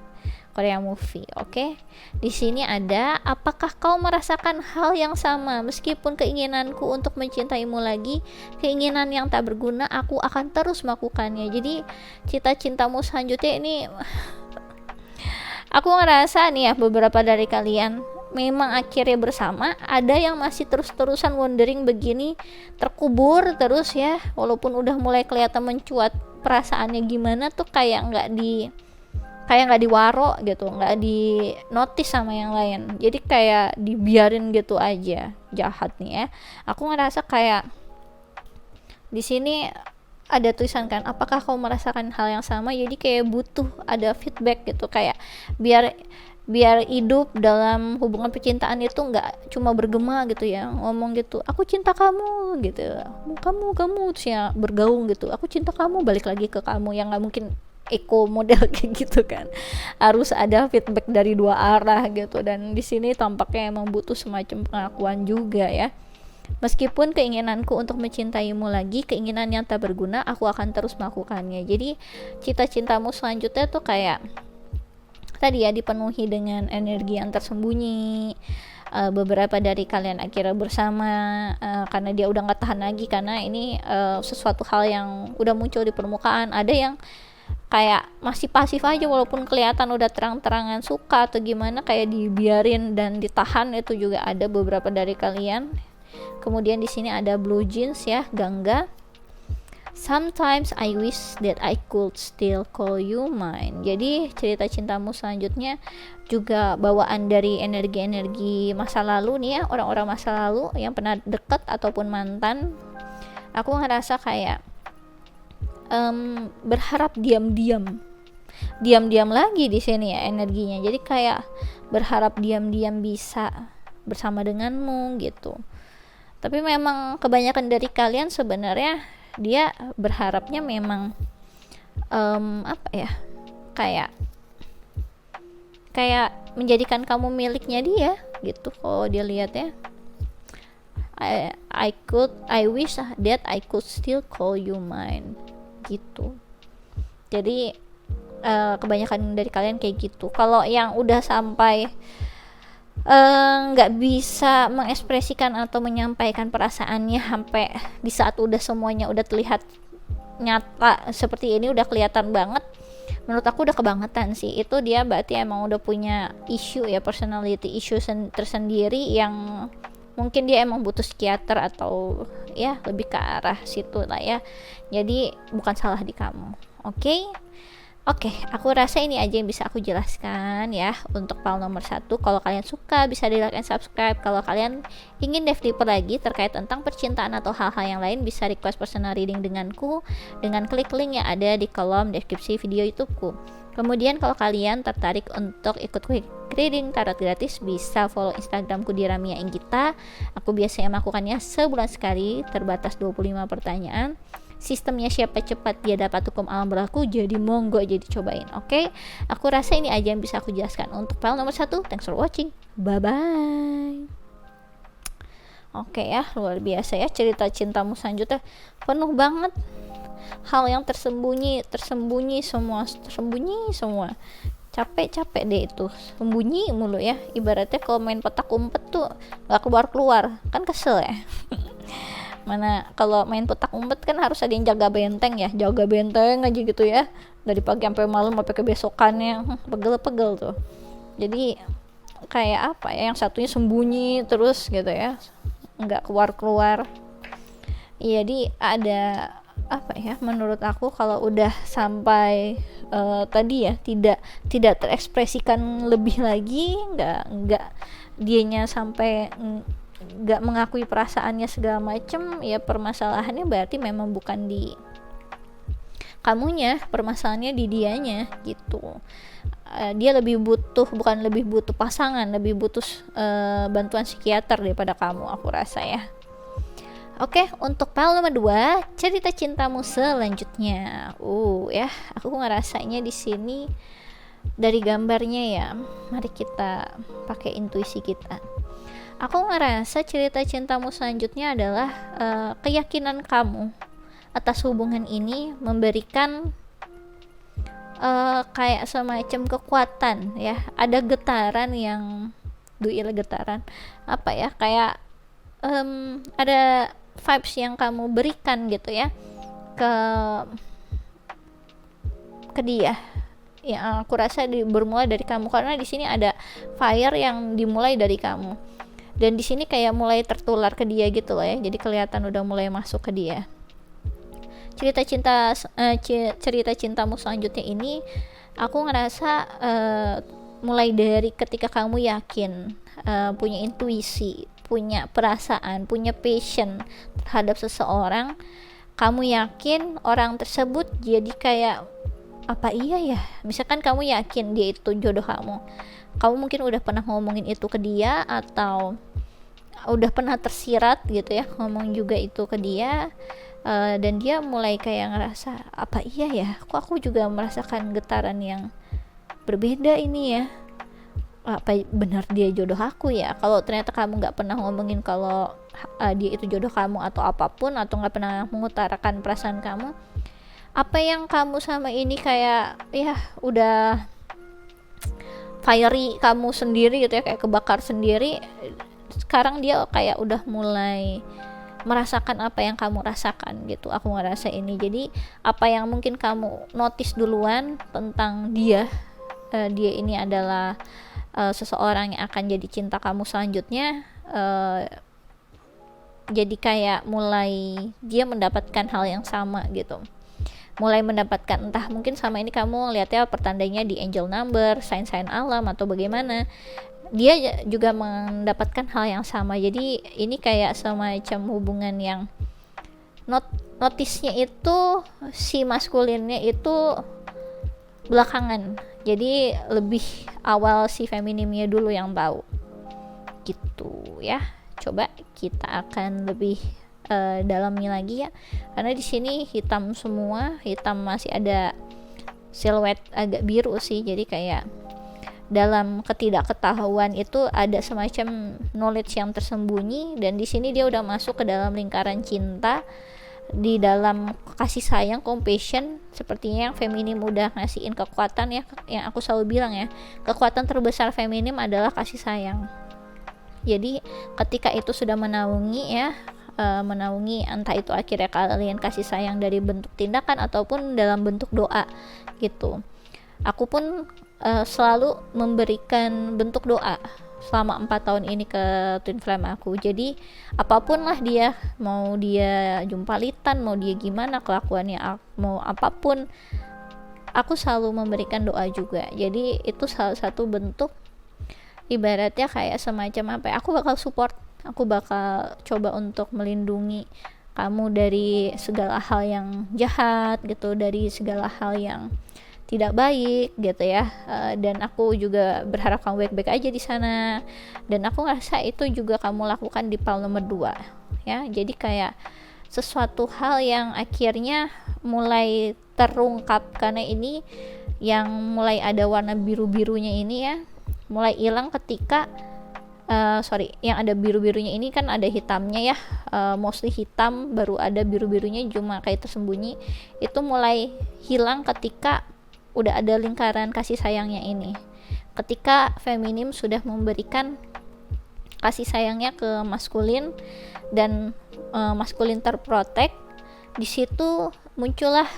Korea movie, oke. Di sini ada, apakah kau merasakan hal yang sama meskipun keinginanku untuk mencintaimu lagi, keinginan yang tak berguna, aku akan terus melakukannya. Jadi cita cintamu selanjutnya ini aku ngerasa nih ya, beberapa dari kalian memang akhirnya bersama, ada yang masih terus-terusan wondering begini, terkubur terus ya, walaupun udah mulai kelihatan mencuat perasaannya gimana tuh kayak nggak diwaro gitu, nggak di notice sama yang lain. Jadi kayak dibiarin gitu aja, jahat nih ya. Aku ngerasa kayak di sini ada tulisan kan, apakah kau merasakan hal yang sama? Jadi kayak butuh ada feedback gitu, kayak biar hidup dalam hubungan percintaan itu nggak cuma bergema gitu ya, ngomong gitu, aku cinta kamu gitu, kamu terus ya bergaung gitu, aku cinta kamu, balik lagi ke kamu, yang nggak mungkin eko model kayak gitu kan. Harus ada feedback dari dua arah gitu, dan di sini tampaknya emang butuh semacam pengakuan juga ya. Meskipun keinginanku untuk mencintaimu lagi, keinginan yang tak berguna, aku akan terus melakukannya. Jadi cita-cintamu selanjutnya tuh kayak tadi ya, dipenuhi dengan energi yang tersembunyi. Beberapa dari kalian akhirnya bersama karena dia udah gak tahan lagi, karena ini sesuatu hal yang udah muncul di permukaan. Ada yang kayak masih pasif aja walaupun kelihatan udah terang-terangan suka atau gimana, kayak dibiarin dan ditahan. Itu juga ada beberapa dari kalian. Kemudian di sini ada Blue Jeans ya, Gangga. Sometimes I wish that I could still call you mine. Jadi cerita cintamu selanjutnya juga bawaan dari energi-energi masa lalu nih ya, orang-orang masa lalu yang pernah deket ataupun mantan. Aku ngerasa kayak berharap diam-diam lagi di sini ya energinya. Jadi kayak berharap diam-diam bisa bersama denganmu gitu. Tapi memang kebanyakan dari kalian sebenarnya dia berharapnya memang apa ya, kayak menjadikan kamu miliknya dia gitu. Kalau dia lihat ya, I wish that I could still call you mine gitu. Jadi kebanyakan dari kalian kayak gitu. Kalau yang udah sampai nggak bisa mengekspresikan atau menyampaikan perasaannya sampai di saat udah semuanya udah terlihat nyata seperti ini, udah kelihatan banget, menurut aku udah kebangetan sih. Itu dia berarti emang udah punya issue ya, personality issue tersendiri yang mungkin dia emang butuh psikiater atau ya lebih ke arah situ lah ya. Jadi bukan salah di kamu. Oke, aku rasa ini aja yang bisa aku jelaskan ya untuk file nomor 1. Kalau kalian suka bisa di like and subscribe. Kalau kalian ingin dive deeper lagi terkait tentang percintaan atau hal-hal yang lain, bisa request personal reading denganku dengan klik link yang ada di kolom deskripsi video YouTubeku. Kemudian kalau kalian tertarik untuk ikut quick reading tarot gratis, bisa follow Instagramku di Ramia Enggita. Aku biasanya melakukannya sebulan sekali, terbatas 25 pertanyaan. Sistemnya siapa cepat dia dapat hukum alam berlaku, jadi monggo aja dicobain. Oke, aku rasa ini aja yang bisa aku jelaskan untuk file nomor 1. Thanks for watching, bye bye. Oke ya, luar biasa ya cerita cintamu selanjutnya, penuh banget hal yang tersembunyi semua. Capek deh itu, sembunyi mulu ya. Ibaratnya kalau main petak umpet tuh gak keluar kan kesel ya. Mana kalau main petak umpet kan harus ada yang jaga benteng aja gitu ya, dari pagi sampai malam sampai kebesokannya, pegel tuh. Jadi kayak apa ya, yang satunya sembunyi terus gitu ya, nggak keluar. Jadi ada apa ya, menurut aku kalau udah sampai tadi ya tidak terekspresikan lebih lagi, nggak dianya sampai nggak mengakui perasaannya segala macem ya, permasalahannya berarti memang bukan di kamunya, permasalahannya di dianya gitu. Dia bukan lebih butuh pasangan, lebih butuh bantuan psikiater daripada kamu, aku rasa ya. Oke, untuk file nomor 2, cerita cintamu selanjutnya. Ya, aku ngerasanya di sini dari gambarnya ya. Mari kita pakai intuisi kita. Aku ngerasa cerita cintamu selanjutnya adalah keyakinan kamu atas hubungan ini memberikan kayak semacam kekuatan ya. Ada getaran yang getaran apa ya, kayak ada vibes yang kamu berikan gitu ya ke dia. Ya, aku rasa bermula dari kamu, karena di sini ada fire yang dimulai dari kamu. Dan di sini kayak mulai tertular ke dia gitu loh ya. Jadi kelihatan udah mulai masuk ke dia. Cerita cintamu selanjutnya ini aku ngerasa mulai dari ketika kamu yakin, punya intuisi, punya perasaan, punya passion terhadap seseorang. Kamu yakin orang tersebut jadi kayak apa iya ya, misalkan kamu yakin dia itu jodoh kamu mungkin udah pernah ngomongin itu ke dia, atau udah pernah tersirat gitu ya ngomong juga itu ke dia, dan dia mulai kayak ngerasa apa iya ya, kok aku juga merasakan getaran yang berbeda ini ya, apa benar dia jodoh aku ya. Kalau ternyata kamu nggak pernah ngomongin kalau dia itu jodoh kamu atau apapun, atau nggak pernah mengutarakan perasaan kamu, apa yang kamu sama ini kayak ya udah fiery kamu sendiri gitu ya, kayak kebakar sendiri. Sekarang dia kayak udah mulai merasakan apa yang kamu rasakan gitu, aku ngerasa ini. Jadi apa yang mungkin kamu notice duluan tentang dia ini adalah seseorang yang akan jadi cinta kamu selanjutnya, jadi kayak mulai dia mendapatkan hal yang sama gitu, mulai mendapatkan, entah mungkin sama ini kamu lihatnya pertandanya di angel number, sign-sign alam atau bagaimana, dia juga mendapatkan hal yang sama. Jadi ini kayak semacam hubungan yang notisnya itu si maskulinnya itu belakangan, jadi lebih awal si feminimnya dulu yang tahu gitu ya. Coba kita akan lebih dalami lagi ya, karena di sini hitam semua, hitam masih ada siluet agak biru sih, jadi kayak dalam ketidakketahuan itu ada semacam knowledge yang tersembunyi, dan di sini dia udah masuk ke dalam lingkaran cinta, di dalam kasih sayang, compassion. Sepertinya yang feminim udah ngasihin kekuatan ya, yang aku selalu bilang ya, kekuatan terbesar feminim adalah kasih sayang. Jadi ketika itu sudah menaungi ya, menaungi, entah itu akhirnya kalian kasih sayang dari bentuk tindakan ataupun dalam bentuk doa gitu. Aku pun selalu memberikan bentuk doa selama 4 tahun ini ke twin flame aku. Jadi apapun lah dia, mau dia jumpalitan, mau dia gimana kelakuannya, mau apapun, aku selalu memberikan doa juga. Jadi itu salah satu bentuk ibaratnya kayak semacam apa ya, aku bakal support, aku bakal coba untuk melindungi kamu dari segala hal yang jahat gitu, dari segala hal yang tidak baik gitu ya. Dan aku juga berharap kamu baik-baik aja di sana, dan aku ngerasa itu juga kamu lakukan di pile nomor 2 ya. Jadi kayak sesuatu hal yang akhirnya mulai terungkap, karena ini yang mulai ada warna biru-birunya ini ya, mulai hilang ketika yang ada biru-birunya ini kan ada hitamnya ya, mostly hitam, baru ada biru-birunya cuma kayak tersembunyi. Itu mulai hilang ketika udah ada lingkaran kasih sayangnya ini, ketika feminim sudah memberikan kasih sayangnya ke maskulin, dan maskulin terprotek. Di situ muncullah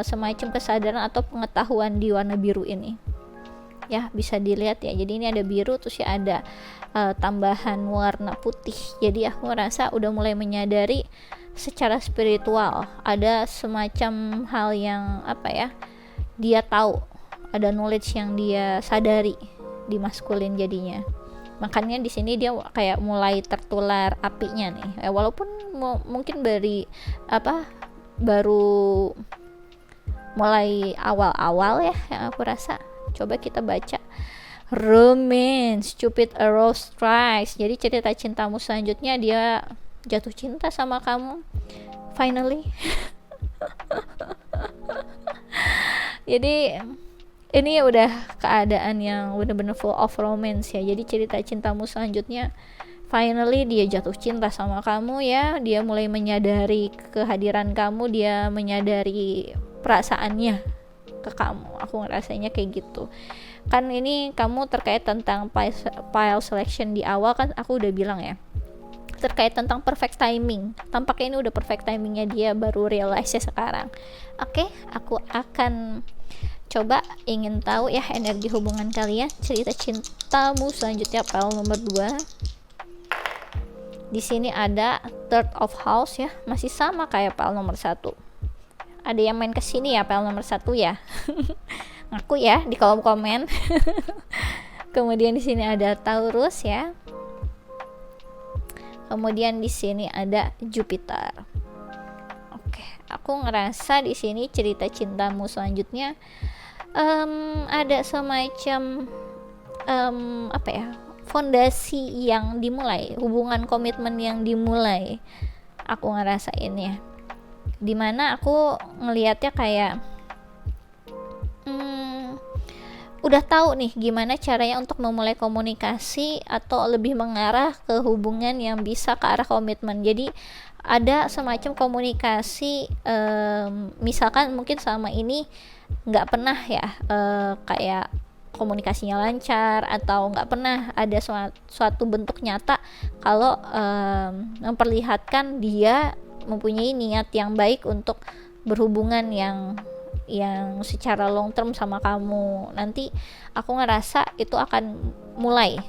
semacam kesadaran atau pengetahuan di warna biru ini ya, bisa dilihat ya. Jadi ini ada biru, terus ya ada tambahan warna putih. Jadi aku merasa udah mulai menyadari secara spiritual ada semacam hal yang apa ya, dia tahu, ada knowledge yang dia sadari di maskulin jadinya. Makanya di sini dia kayak mulai tertular apinya nih. Walaupun mungkin baru mulai awal-awal ya, yang aku rasa. Coba kita baca Romance, Cupid a Rose Strikes. Jadi cerita cintamu selanjutnya dia jatuh cinta sama kamu finally. Jadi ini udah keadaan yang benar-benar full of romance ya. Jadi cerita cintamu selanjutnya finally dia jatuh cinta sama kamu ya. Dia mulai menyadari kehadiran kamu, dia menyadari perasaannya ke kamu. Aku ngerasanya kayak gitu. Kan ini kamu terkait tentang pile selection di awal kan aku udah bilang ya, terkait tentang perfect timing. Tampaknya ini udah perfect timingnya dia, baru realize sekarang. Oke, aku akan coba ingin tahu ya energi hubungan kalian, cerita cintamu selanjutnya pile nomor 2. Di sini ada third of house ya, masih sama kayak pile nomor 1. Ada yang main kesini ya pile nomor 1 ya. Ngaku ya di kolom komen. Kemudian di sini ada Taurus ya. Kemudian di sini ada Jupiter. Oke, aku ngerasa di sini cerita cintamu selanjutnya ada semacam apa ya, fondasi yang dimulai, hubungan komitmen yang dimulai. Aku ngerasain ya, dimana aku ngelihatnya kayak udah tahu nih gimana caranya untuk memulai komunikasi atau lebih mengarah ke hubungan yang bisa ke arah komitmen. Jadi ada semacam komunikasi, misalkan mungkin selama ini nggak pernah ya kayak komunikasinya lancar, atau nggak pernah ada suatu bentuk nyata kalau memperlihatkan dia mempunyai niat yang baik untuk berhubungan yang secara long term sama kamu. Nanti aku ngerasa itu akan mulai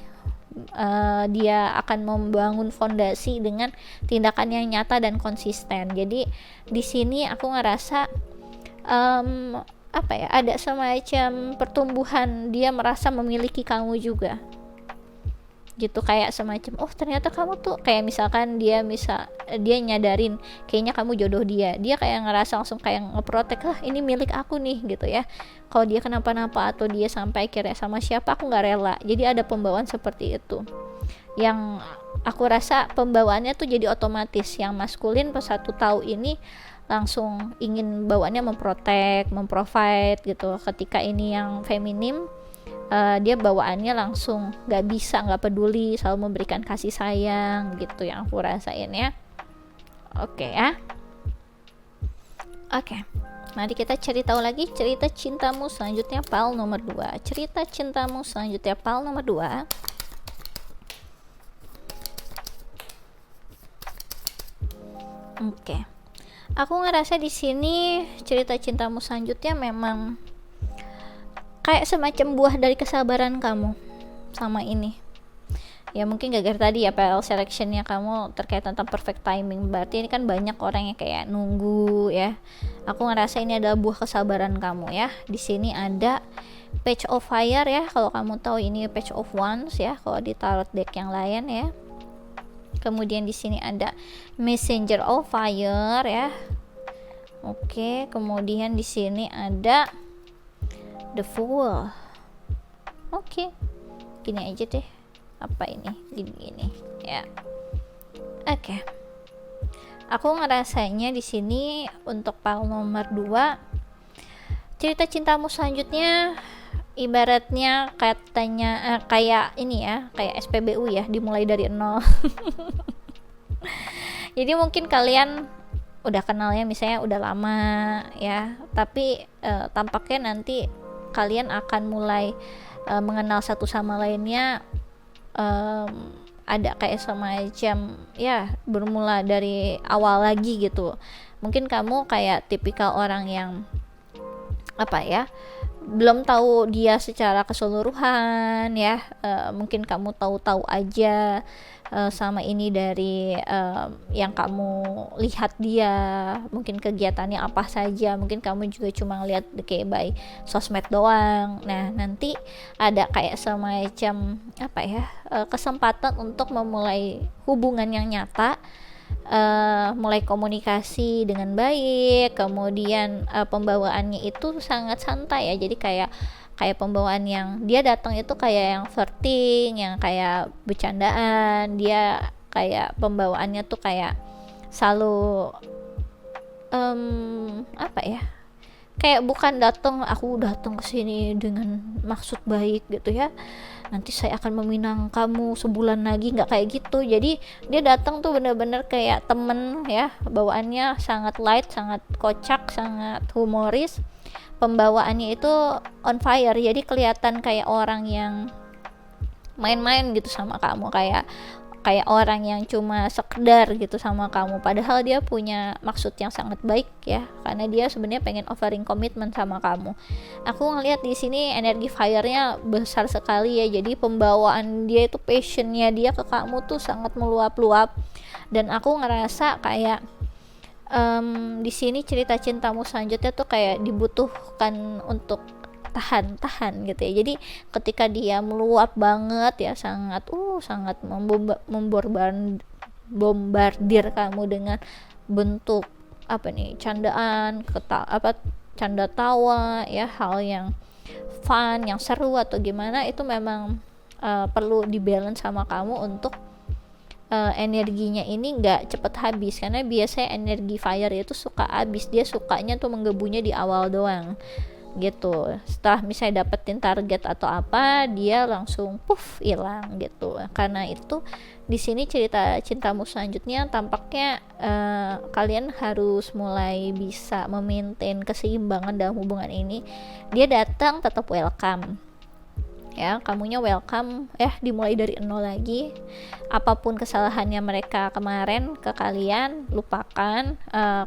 dia akan membangun fondasi dengan tindakan yang nyata dan konsisten. Jadi di sini aku ngerasa ada semacam pertumbuhan, dia merasa memiliki kamu juga gitu, kayak semacam ternyata kamu tuh, kayak misalkan dia nyadarin kayaknya kamu jodoh dia kayak ngerasa langsung kayak ngeprotek, ini milik aku nih gitu ya. Kalau dia kenapa-napa atau dia sampai akhirnya sama siapa, aku nggak rela. Jadi ada pembawaan seperti itu yang aku rasa pembawaannya tuh jadi otomatis. Yang maskulin pas 1 tahun ini langsung ingin bawaannya memprotek, memprovide gitu. Ketika ini yang feminim, dia bawaannya langsung nggak peduli, selalu memberikan kasih sayang gitu yang aku rasain ya. Oke ya. Oke. Mari kita cari tahu lagi cerita cintamu selanjutnya pile nomor 2. Cerita cintamu selanjutnya pile nomor 2. Oke. Aku ngerasa di sini cerita cintamu selanjutnya memang kayak semacam buah dari kesabaran kamu sama ini. Ya mungkin gara-gara tadi ya PL selectionnya kamu terkait tentang perfect timing. Berarti ini kan banyak orang yang kayak nunggu ya. Aku ngerasa ini adalah buah kesabaran kamu ya. Di sini ada Page of Fire ya. Kalau kamu tahu ini Page of Wands ya. Kalau di tarot deck yang lain ya. Kemudian di sini ada Messenger of Fire ya. Oke, kemudian di sini ada The Fool. Oke. Gini aja deh. Apa ini? Gini ya. Oke. Aku ngerasanya di sini untuk pile nomor 2, cerita cintamu selanjutnya ibaratnya katanya kayak ini ya, kayak SPBU ya, dimulai dari 0. Jadi mungkin kalian udah kenalnya misalnya udah lama ya, tapi tampaknya nanti kalian akan mulai mengenal satu sama lainnya, ada kayak semacam ya bermula dari awal lagi gitu. Mungkin kamu kayak tipikal orang yang belum tahu dia secara keseluruhan ya, mungkin kamu tahu-tahu aja sama ini dari yang kamu lihat dia, mungkin kegiatannya apa saja, mungkin kamu juga cuma lihat kayak by sosmed doang. Nah nanti ada kayak semacam kesempatan untuk memulai hubungan yang nyata, mulai komunikasi dengan baik, kemudian pembawaannya itu sangat santai ya. Jadi kayak pembawaan yang dia datang itu kayak yang flirting, yang kayak bercandaan, dia kayak pembawaannya tuh kayak selalu kayak bukan aku datang ke sini dengan maksud baik gitu ya, nanti saya akan meminang kamu sebulan lagi, nggak kayak gitu. Jadi dia datang tuh bener-bener kayak temen ya, bawaannya sangat light, sangat kocak, sangat humoris, pembawaannya itu on fire. Jadi kelihatan kayak orang yang main-main gitu sama kamu, kayak orang yang cuma sekedar gitu sama kamu, padahal dia punya maksud yang sangat baik ya, karena dia sebenarnya pengen offering komitmen sama kamu. Aku ngelihat di sini energi fire-nya besar sekali ya. Jadi pembawaan dia itu, passionnya dia ke kamu tuh sangat meluap-luap, dan aku ngerasa kayak di sini cerita cintamu selanjutnya tuh kayak dibutuhkan untuk tahan gitu ya. Jadi ketika dia meluap banget ya, sangat membombardir kamu dengan bentuk candaan, canda tawa ya, hal yang fun, yang seru atau gimana, itu memang perlu dibalance sama kamu untuk energinya ini nggak cepet habis. Karena biasanya energi fire itu suka habis, dia sukanya tuh menggebunya di awal doang gitu. Setelah misalnya dapetin target atau apa, dia langsung hilang gitu. Karena itu di sini cerita cintamu selanjutnya tampaknya kalian harus mulai bisa memaintain keseimbangan dalam hubungan ini. Dia datang tetap welcome ya, kamunya welcome ya, dimulai dari 0 lagi. Apapun kesalahannya mereka kemarin ke kalian, lupakan,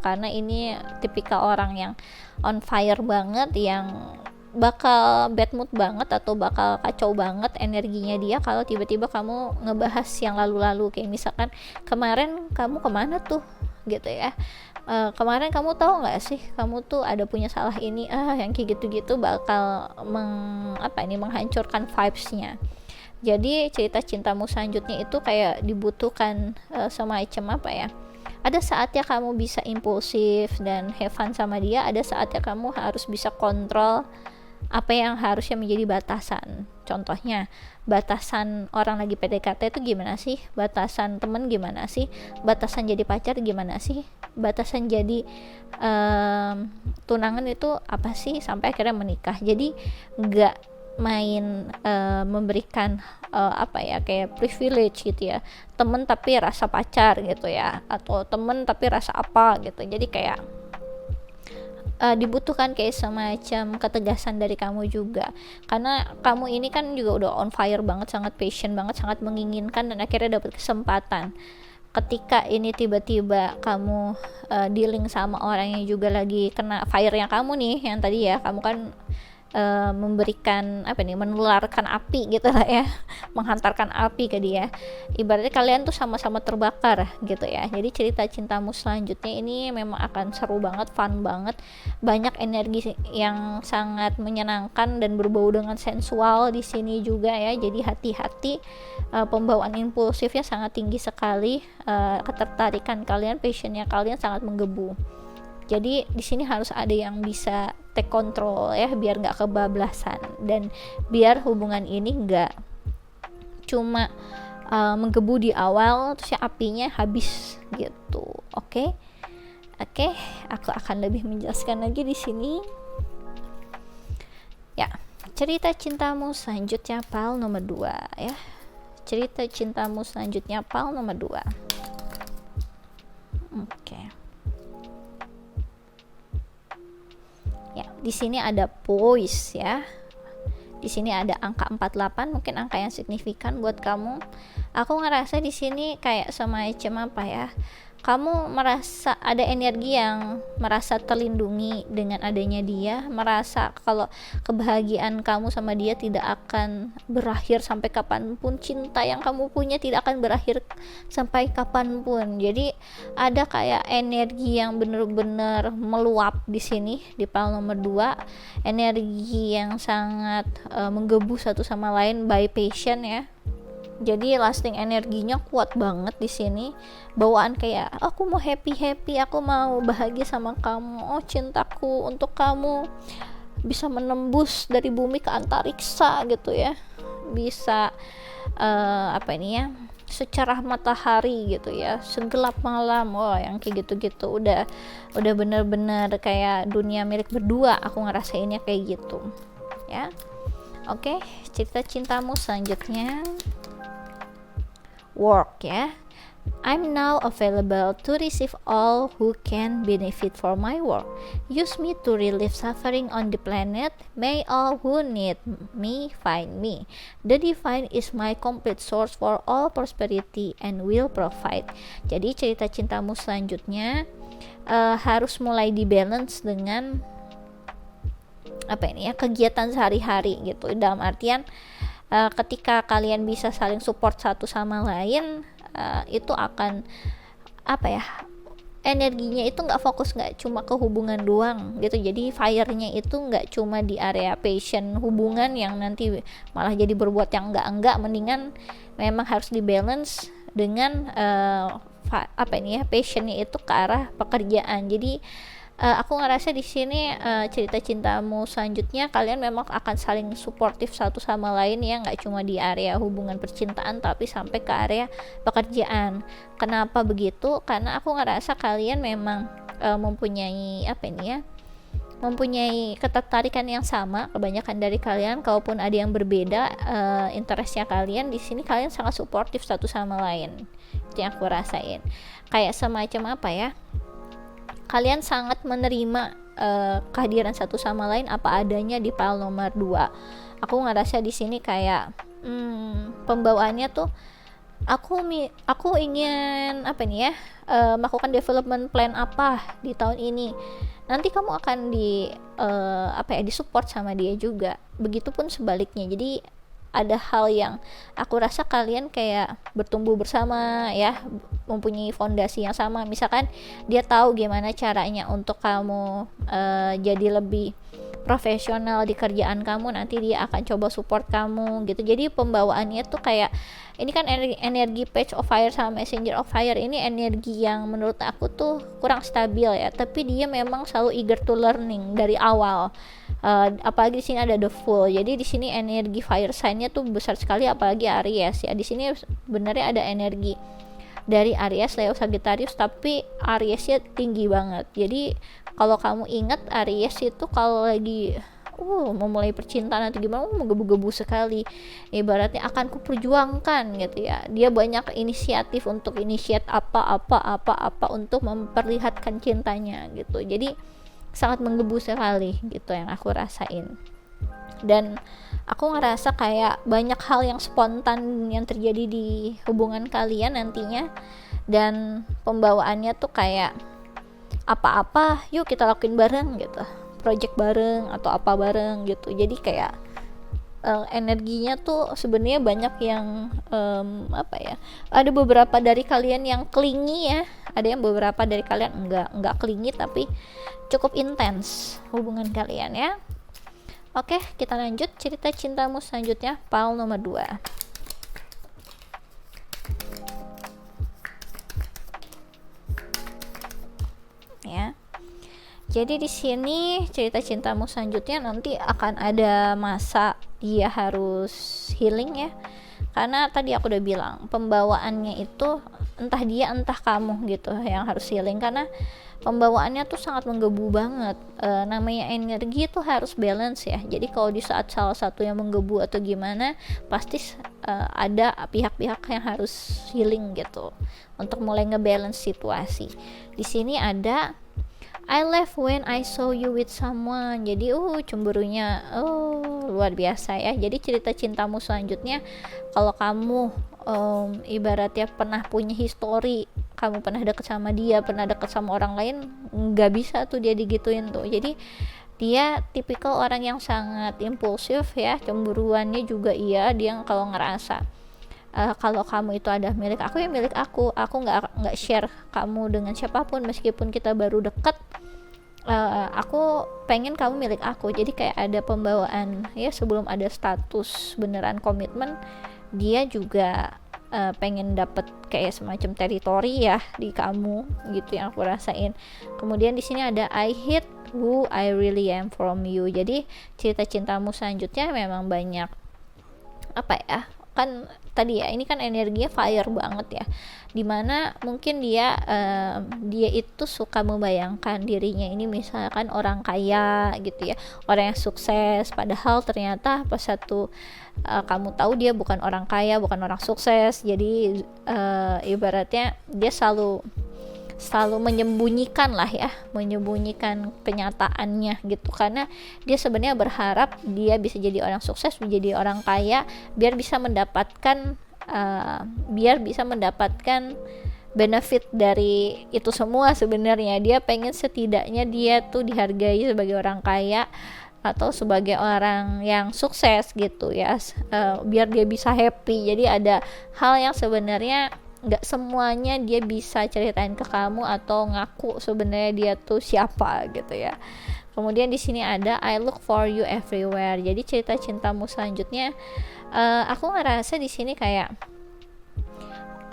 karena ini tipikal orang yang on fire banget, yang bakal bad mood banget atau bakal kacau banget energinya dia kalau tiba-tiba kamu ngebahas yang lalu-lalu, kayak misalkan kemarin kamu kemana tuh gitu ya, kemarin kamu tahu nggak sih kamu tuh ada punya salah ini, yang kayak gitu-gitu bakal menghancurkan vibes-nya. Jadi cerita cintamu selanjutnya itu kayak dibutuhkan semacam apa ya, ada saatnya kamu bisa impulsif dan have fun sama dia, ada saatnya kamu harus bisa kontrol apa yang harusnya menjadi batasan. Contohnya, batasan orang lagi PDKT itu gimana sih, batasan temen gimana sih, batasan jadi pacar gimana sih, batasan jadi tunangan itu apa sih, sampai akhirnya menikah. Jadi nggak main memberikan kayak privilege gitu ya, temen tapi rasa pacar gitu ya, atau temen tapi rasa apa gitu. Jadi kayak dibutuhkan kayak semacam ketegasan dari kamu juga, karena kamu ini kan juga udah on fire banget, sangat passion banget, sangat menginginkan, dan akhirnya dapat kesempatan. Ketika ini tiba-tiba kamu dealing sama orang yang juga lagi kena fire-nya kamu nih, yang tadi ya kamu kan memberikan menularkan api gitu lah ya, menghantarkan api ke dia, ibaratnya kalian tuh sama-sama terbakar gitu ya. Jadi cerita cintamu selanjutnya ini memang akan seru banget, fun banget, banyak energi yang sangat menyenangkan dan berbau dengan sensual di sini juga ya. Jadi hati-hati, pembawaan impulsifnya sangat tinggi sekali, ketertarikan kalian, passionnya kalian sangat menggebu. Jadi di sini harus ada yang bisa take control ya, biar nggak kebablasan, dan biar hubungan ini nggak cuma menggebu di awal terus ya apinya habis gitu. Oke, aku akan lebih menjelaskan lagi di sini. Ya, cerita cintamu selanjutnya pal nomor 2 ya. Cerita cintamu selanjutnya pal nomor 2. Oke. Ya, di sini ada poise ya. Di sini ada angka 48, mungkin angka yang signifikan buat kamu. Aku ngerasa di sini kayak semacam apa ya? Kamu merasa ada energi yang merasa terlindungi dengan adanya dia, merasa kalau kebahagiaan kamu sama dia tidak akan berakhir sampai kapanpun, cinta yang kamu punya tidak akan berakhir sampai kapanpun. Jadi ada kayak energi yang benar-benar meluap di sini di pal nomor 2, energi yang sangat menggebu satu sama lain by passion ya. Jadi lasting energinya kuat banget di sini. Bawaan kayak aku mau happy, aku mau bahagia sama kamu. Oh, cintaku untuk kamu bisa menembus dari bumi ke antariksa gitu ya. Bisa secerah matahari gitu ya, segelap malam. Oh, yang kayak gitu-gitu udah bener-bener kayak dunia milik berdua. Aku ngerasainnya kayak gitu ya. Oke, cerita cintamu selanjutnya work ya. I'm now available to receive all who can benefit from my work. Use me to relieve suffering on the planet. May all who need me find me. The divine is my complete source for all prosperity and will provide. Jadi cerita cintamu selanjutnya harus mulai dibalance dengan kegiatan sehari-hari gitu. Dalam artian ketika kalian bisa saling support satu sama lain, itu akan energinya itu nggak fokus, nggak cuma ke hubungan doang gitu. Jadi fire-nya itu nggak cuma di area passion hubungan yang nanti malah jadi berbuat yang enggak. Mendingan memang harus dibalance dengan passionnya itu ke arah pekerjaan. Jadi aku ngerasa di sini cerita cintamu selanjutnya kalian memang akan saling suportif satu sama lain ya, nggak cuma di area hubungan percintaan tapi sampai ke area pekerjaan. Kenapa begitu? Karena aku ngerasa kalian memang mempunyai ketertarikan yang sama. Kebanyakan dari kalian, kalaupun ada yang berbeda interestnya kalian, di sini kalian sangat suportif satu sama lain. Itu yang aku rasain. Kayak semacam kalian sangat menerima kehadiran satu sama lain apa adanya di pile nomor 2. Aku ngerasa di sini kayak pembawaannya tuh aku ingin apa nih ya, melakukan development plan apa di tahun ini. Nanti kamu akan disupport sama dia juga. Begitupun sebaliknya. Jadi ada hal yang aku rasa kalian kayak bertumbuh bersama ya, mempunyai fondasi yang sama. Misalkan dia tahu gimana caranya untuk kamu jadi lebih profesional di kerjaan kamu, nanti dia akan coba support kamu gitu. Jadi pembawaannya tuh kayak ini kan energi Page of Fire sama Messenger of Fire ini energi yang menurut aku tuh kurang stabil ya, tapi dia memang selalu eager to learning dari awal. Apalagi di sini ada the Fool, jadi di sini energi fire sign-nya tuh besar sekali, apalagi Aries ya. Di sini sebenarnya ada energi dari Aries, Leo, Sagittarius, tapi Aries-nya tinggi banget. Jadi kalau kamu ingat Aries itu kalau lagi memulai percintaan atau gimana, menggebu-gebu sekali, ibaratnya akan kuperjuangkan gitu ya. Dia banyak inisiatif untuk initiate apa untuk memperlihatkan cintanya gitu. Jadi sangat menggebu sekali gitu yang aku rasain. Dan aku ngerasa kayak banyak hal yang spontan yang terjadi di hubungan kalian nantinya, dan pembawaannya tuh kayak apa-apa yuk kita lakuin bareng gitu, project bareng atau apa bareng gitu. Jadi kayak energinya tuh sebenarnya banyak yang ada beberapa dari kalian yang clingy ya, ada yang beberapa dari kalian enggak clingy tapi cukup intens hubungan kalian ya. Oke, kita lanjut cerita cintamu selanjutnya, pile nomor 2 ya. Jadi di sini cerita cintamu selanjutnya nanti akan ada masa dia harus healing ya, karena tadi aku udah bilang pembawaannya itu entah dia entah kamu gitu yang harus healing, karena pembawaannya tuh sangat menggebu banget. Namanya energi itu harus balance ya. Jadi kalau di saat salah satu yang menggebu atau gimana, pasti ada pihak-pihak yang harus healing gitu untuk mulai ngebalance situasi. Di sini ada I left when I saw you with someone. Jadi cemburunya luar biasa ya. Jadi cerita cintamu selanjutnya, kalau kamu ibaratnya pernah punya histori, kamu pernah deket sama dia, pernah deket sama orang lain, nggak bisa tuh dia digituin tuh. Jadi dia tipikal orang yang sangat impulsif ya, cemburuannya juga iya. Dia kalau ngerasa kalau kamu itu ada milik aku ya milik aku nggak share kamu dengan siapapun, meskipun kita baru deket, aku pengen kamu milik aku. Jadi kayak ada pembawaan ya, sebelum ada status beneran komitmen, dia juga pengen dapet kayak semacam teritori ya di kamu gitu yang aku rasain. Kemudian di sini ada I hate who I really am from you. Jadi cerita cintamu selanjutnya memang banyak kan tadi ya, ini kan energinya fire banget ya, dimana mungkin dia itu suka membayangkan dirinya ini misalkan orang kaya gitu ya, orang yang sukses, padahal ternyata pas kamu tahu dia bukan orang kaya, bukan orang sukses. Jadi ibaratnya dia selalu menyembunyikan kenyataannya gitu, karena dia sebenarnya berharap dia bisa jadi orang sukses, menjadi orang kaya, biar bisa mendapatkan benefit dari itu semua. Sebenarnya dia pengen setidaknya dia tuh dihargai sebagai orang kaya atau sebagai orang yang sukses gitu ya, biar dia bisa happy. Jadi ada hal yang sebenarnya nggak semuanya dia bisa ceritain ke kamu atau ngaku sebenarnya dia tuh siapa gitu ya. Kemudian di sini ada I look for you everywhere. Jadi cerita cintamu selanjutnya, aku ngerasa di sini kayak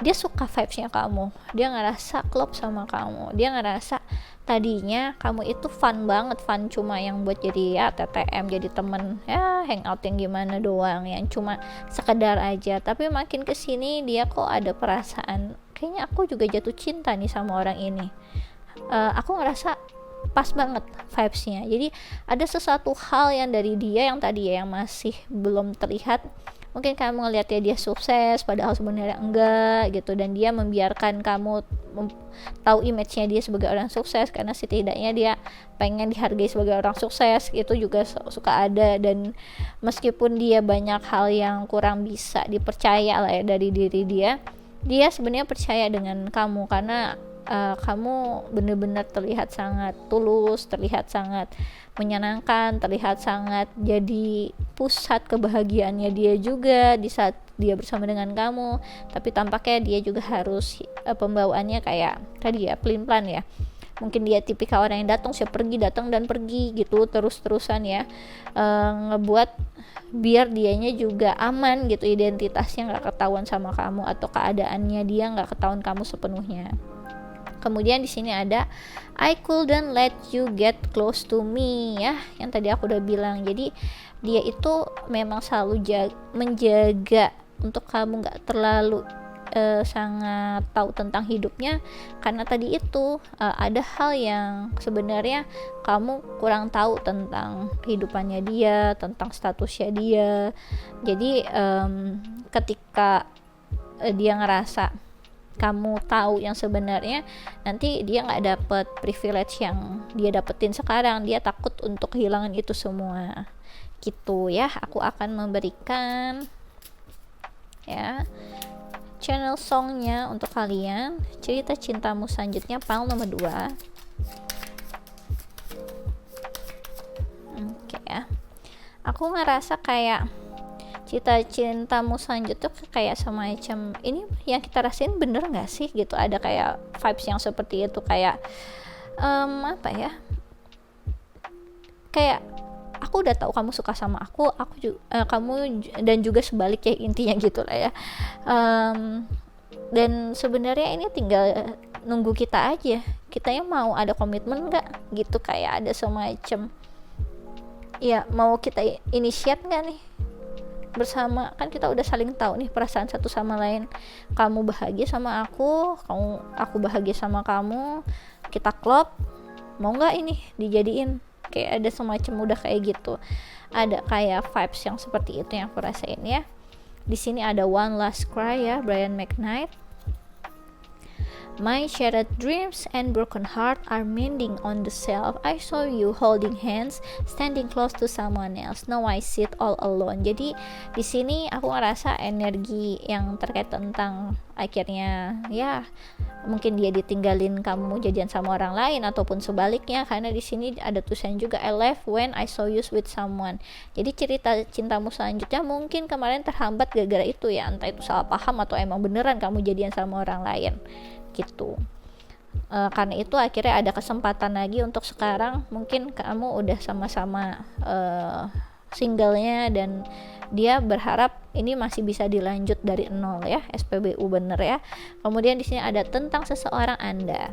dia suka vibes-nya kamu, dia ngerasa klop sama kamu, dia ngerasa tadinya kamu itu fun banget, fun cuma yang buat jadi ya TTM, jadi temen ya, hangout yang gimana doang, yang cuma sekedar aja. Tapi makin kesini dia kok ada perasaan, kayaknya aku juga jatuh cinta nih sama orang ini. Aku ngerasa pas banget vibes-nya. Jadi ada sesuatu hal yang dari dia yang tadi ya, yang masih belum terlihat, Mungkin kamu ngeliat dia sukses padahal sebenarnya enggak gitu, dan dia membiarkan kamu tahu image-nya dia sebagai orang sukses karena setidaknya dia pengen dihargai sebagai orang sukses. Itu juga suka ada, dan meskipun dia banyak hal yang kurang bisa dipercaya lah ya dari diri dia sebenarnya percaya dengan kamu karena kamu benar-benar terlihat sangat tulus, terlihat sangat menyenangkan, terlihat sangat jadi pusat kebahagiaannya dia juga di saat dia bersama dengan kamu. Tapi tampaknya dia juga harus pembawaannya kayak tadi ya, pelin-pelan ya. Mungkin dia tipikal orang yang datang dan pergi gitu terus-terusan ya, ngebuat biar dianya juga aman gitu, identitasnya nggak ketahuan sama kamu atau keadaannya dia nggak ketahuan kamu sepenuhnya. Kemudian di sini ada I couldn't let you get close to me ya, yang tadi aku udah bilang. Jadi dia itu memang selalu menjaga untuk kamu nggak terlalu sangat tahu tentang hidupnya, karena tadi itu ada hal yang sebenarnya kamu kurang tahu tentang kehidupannya dia, tentang statusnya dia. Jadi ketika dia ngerasa kamu tahu yang sebenarnya, nanti dia nggak dapet privilege yang dia dapetin sekarang. Dia takut untuk kehilangan itu semua gitu ya. Aku akan memberikan ya channel songnya untuk kalian, cerita cintamu selanjutnya pile nomor 2. Oke ya, aku ngerasa kayak cerita cintamu selanjutnya kayak semacam ini yang kita rasain bener gak sih gitu. Ada kayak vibes yang seperti itu, kayak apa ya, kayak aku udah tahu kamu suka sama aku juga, kamu dan juga sebaliknya, intinya gitu lah ya. Dan sebenarnya ini tinggal nunggu kita aja, kitanya mau ada komitmen nggak gitu, kayak ada semacam ya mau kita initiate nggak nih bersama. Kan kita udah saling tahu nih perasaan satu sama lain, kamu bahagia sama aku bahagia sama kamu, kita klop, mau nggak ini dijadiin. Kayak ada semacam udah kayak gitu, ada kayak vibes yang seperti itu yang aku rasain ya. Di sini ada One Last Cry ya, Brian McKnight. My shattered dreams and broken heart are mending on the shelf. I saw you holding hands, standing close to someone else. Now I sit all alone. Jadi di sini aku ngerasa energi yang terkait tentang akhirnya ya mungkin dia ditinggalin kamu jadian sama orang lain ataupun sebaliknya, karena di sini ada tulisan juga I left when I saw you with someone. Jadi cerita cintamu selanjutnya mungkin kemarin terhambat gara-gara itu ya, entah itu salah paham atau emang beneran kamu jadian sama orang lain gitu. Karena itu akhirnya ada kesempatan lagi untuk sekarang mungkin kamu udah sama-sama singlenya, dan dia berharap ini masih bisa dilanjut dari nol ya, SPBU bener ya. Kemudian di sini ada tentang seseorang Anda.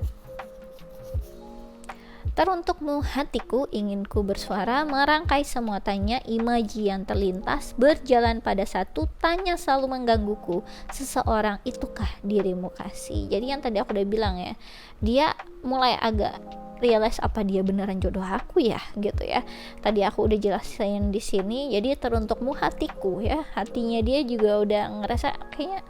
Teruntukmu hatiku, inginku bersuara, merangkai semua tanya, imaji yang terlintas, berjalan pada satu tanya selalu menggangguku, seseorang itukah dirimu kasih. Jadi yang tadi aku udah bilang ya, dia mulai agak realize apa dia beneran jodoh aku ya gitu ya. Tadi aku udah jelasin di sini. Jadi teruntukmu hatiku ya, hatinya dia juga udah ngerasa kayaknya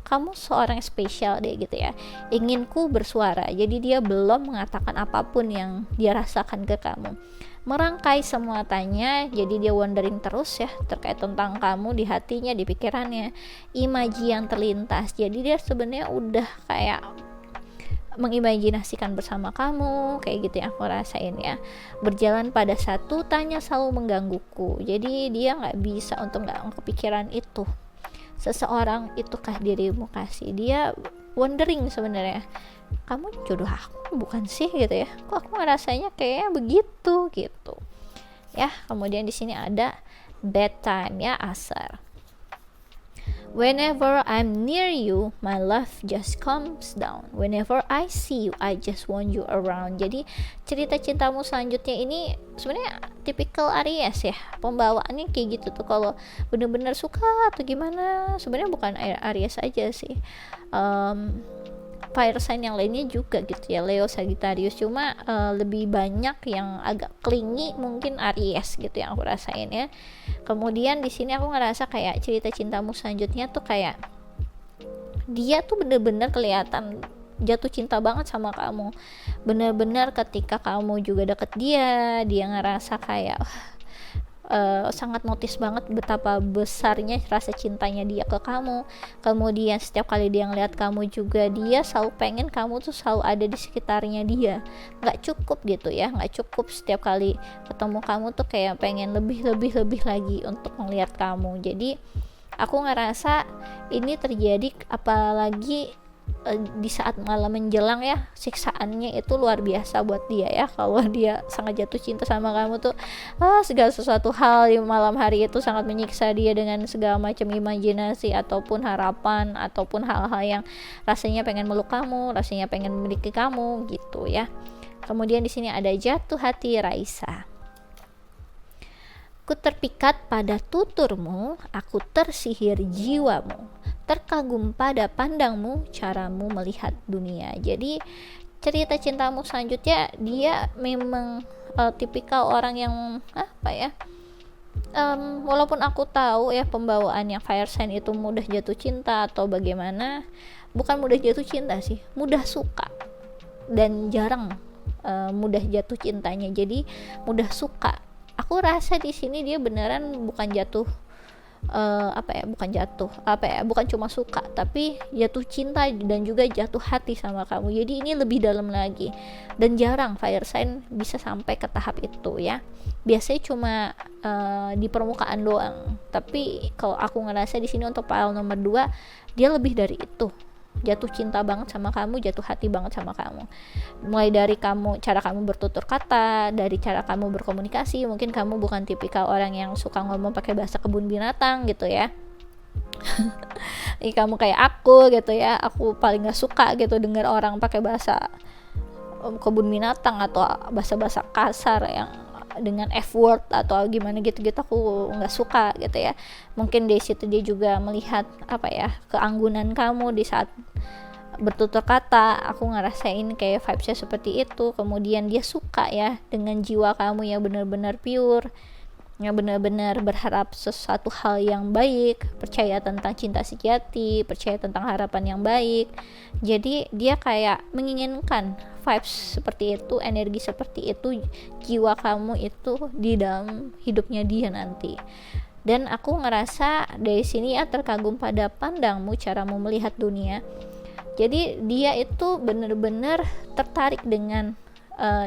kamu seorang spesial deh gitu ya. Inginku bersuara, jadi dia belum mengatakan apapun yang dia rasakan ke kamu. Merangkai semua tanya, jadi dia wondering terus ya terkait tentang kamu di hatinya, di pikirannya. Imaji yang terlintas, jadi dia sebenarnya udah kayak mengimajinasikan bersama kamu, kayak gitu yang aku rasain ya. Berjalan pada satu tanya selalu menggangguku, jadi dia nggak bisa untuk nggak kepikiran itu. Seseorang itukah dirimu kasih. Dia wondering sebenarnya, kamu jodoh aku bukan sih gitu ya, kok aku ngerasanya kayaknya begitu gitu ya. Kemudian di sini ada bedtime ya, asar. Whenever I'm near you, my love just comes down. Whenever I see you, I just want you around. Jadi cerita cintamu selanjutnya ini sebenarnya tipikal Aries ya. Pembawaannya kayak gitu tuh. Kalau bener-bener suka atau gimana, sebenarnya bukan Aries aja sih. fire sign yang lainnya juga gitu ya, Leo, Sagittarius, cuma lebih banyak yang agak clingy mungkin Aries gitu yang aku rasain ya. Kemudian di sini aku ngerasa kayak cerita cintamu selanjutnya tuh kayak dia tuh bener-bener kelihatan jatuh cinta banget sama kamu, bener-bener ketika kamu juga deket dia ngerasa kayak sangat notice banget betapa besarnya rasa cintanya dia ke kamu. Kemudian setiap kali dia ngeliat kamu juga, dia selalu pengen kamu tuh selalu ada di sekitarnya dia, nggak cukup gitu ya, nggak cukup setiap kali ketemu kamu tuh kayak pengen lebih lagi untuk ngeliat kamu. Jadi aku ngerasa ini terjadi apalagi di saat malam menjelang ya, siksaannya itu luar biasa buat dia ya. Kalau dia sangat jatuh cinta sama kamu tuh segala sesuatu hal di malam hari itu sangat menyiksa dia dengan segala macam imajinasi ataupun harapan ataupun hal-hal yang rasanya pengen meluk kamu, rasanya pengen memiliki kamu gitu ya. Kemudian di sini ada jatuh hati Raisa. Ku terpikat pada tuturmu, aku tersihir jiwamu, terkagum pada pandangmu, caramu melihat dunia. Jadi cerita cintamu selanjutnya dia memang tipikal orang yang apa ya, walaupun aku tahu ya pembawaan yang fire sign itu mudah jatuh cinta atau bagaimana, bukan mudah jatuh cinta sih, mudah suka dan jarang mudah jatuh cintanya. Jadi mudah suka. Aku rasa di sini dia beneran bukan jatuh bukan cuma suka, tapi jatuh cinta dan juga jatuh hati sama kamu. Jadi ini lebih dalam lagi, dan jarang fire sign bisa sampai ke tahap itu ya. Biasanya cuma di permukaan doang, tapi kalau aku ngerasa di sini untuk pile nomor 2 dia lebih dari itu, jatuh cinta banget sama kamu, jatuh hati banget sama kamu. Mulai dari cara kamu bertutur kata, dari cara kamu berkomunikasi. Mungkin kamu bukan tipikal orang yang suka ngomong pakai bahasa kebun binatang gitu ya. Kamu kayak aku gitu ya, aku paling gak suka gitu dengar orang pakai bahasa kebun binatang atau bahasa-bahasa kasar yang dengan F-word atau gimana gitu-gitu, aku nggak suka gitu ya. Mungkin di situ dia juga melihat keanggunan kamu di saat bertutur kata. Aku ngerasain kayak vibesnya seperti itu. Kemudian dia suka ya dengan jiwa kamu yang benar-benar pure, yang benar-benar berharap sesuatu hal yang baik, percaya tentang cinta sejati, percaya tentang harapan yang baik. Jadi dia kayak menginginkan vibes seperti itu, energi seperti itu, jiwa kamu itu di dalam hidupnya dia nanti. Dan aku ngerasa dari sini ya, terkagum pada pandangmu, caramu melihat dunia. Jadi dia itu benar-benar tertarik dengan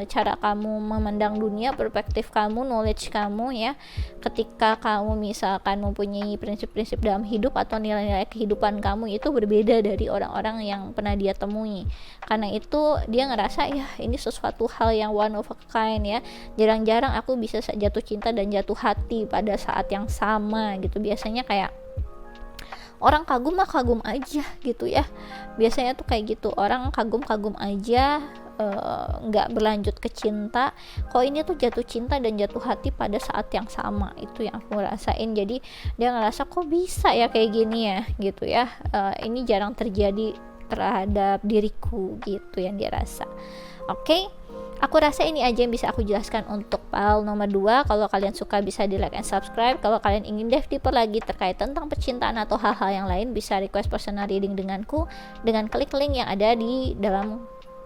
cara kamu memandang dunia, perspektif kamu, knowledge kamu ya. Ketika kamu misalkan mempunyai prinsip-prinsip dalam hidup atau nilai-nilai kehidupan kamu itu berbeda dari orang-orang yang pernah dia temui. Karena itu dia ngerasa ya ini sesuatu hal yang one of a kind ya. Jarang-jarang aku bisa jatuh cinta dan jatuh hati pada saat yang sama gitu. Biasanya kayak orang kagum mah kagum aja gitu ya. Biasanya tuh kayak gitu, orang kagum-kagum aja, nggak berlanjut ke cinta. Kok ini tuh jatuh cinta dan jatuh hati pada saat yang sama, itu yang aku rasain. Jadi dia ngerasa kok bisa ya kayak gini ya gitu ya, ini jarang terjadi terhadap diriku gitu yang dia rasa. Oke, aku rasa ini aja yang bisa aku jelaskan untuk pile nomor 2. Kalau kalian suka bisa di like and subscribe. Kalau kalian ingin dive deeper lagi terkait tentang percintaan atau hal-hal yang lain, bisa request personal reading denganku dengan klik link yang ada di dalam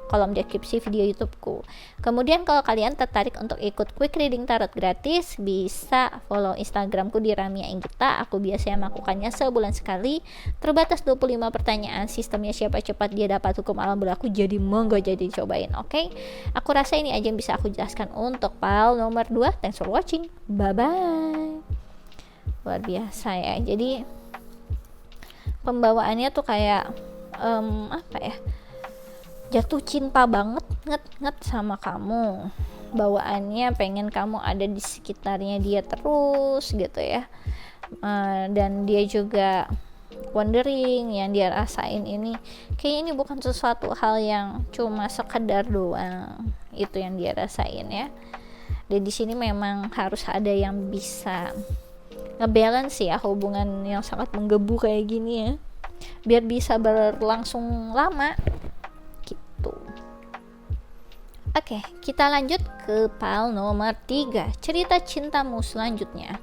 kolom deskripsi video YouTubeku. Kemudian kalau kalian tertarik untuk ikut quick reading tarot gratis, bisa follow Instagramku di Ramia Inggita. Aku biasanya melakukannya sebulan sekali, terbatas 25 pertanyaan. Sistemnya siapa cepat dia dapat hukum alam berlaku, jadi monggo jadi cobain. Oke? Aku rasa ini aja yang bisa aku jelaskan untuk pile nomor 2. Thanks for watching. Bye bye. Luar biasa ya. Jadi pembawaannya tuh kayak jatuh cinta banget sama kamu. Bawaannya pengen kamu ada di sekitarnya dia terus gitu ya. Dan dia juga wondering, yang dia rasain ini kayak ini bukan sesuatu hal yang cuma sekedar doang. Itu yang dia rasain ya. Dan di sini memang harus ada yang bisa ngebalance ya hubungan yang sangat menggebu kayak gini ya, biar bisa berlangsung lama. Oke, kita lanjut ke file nomor 3, cerita cintamu selanjutnya.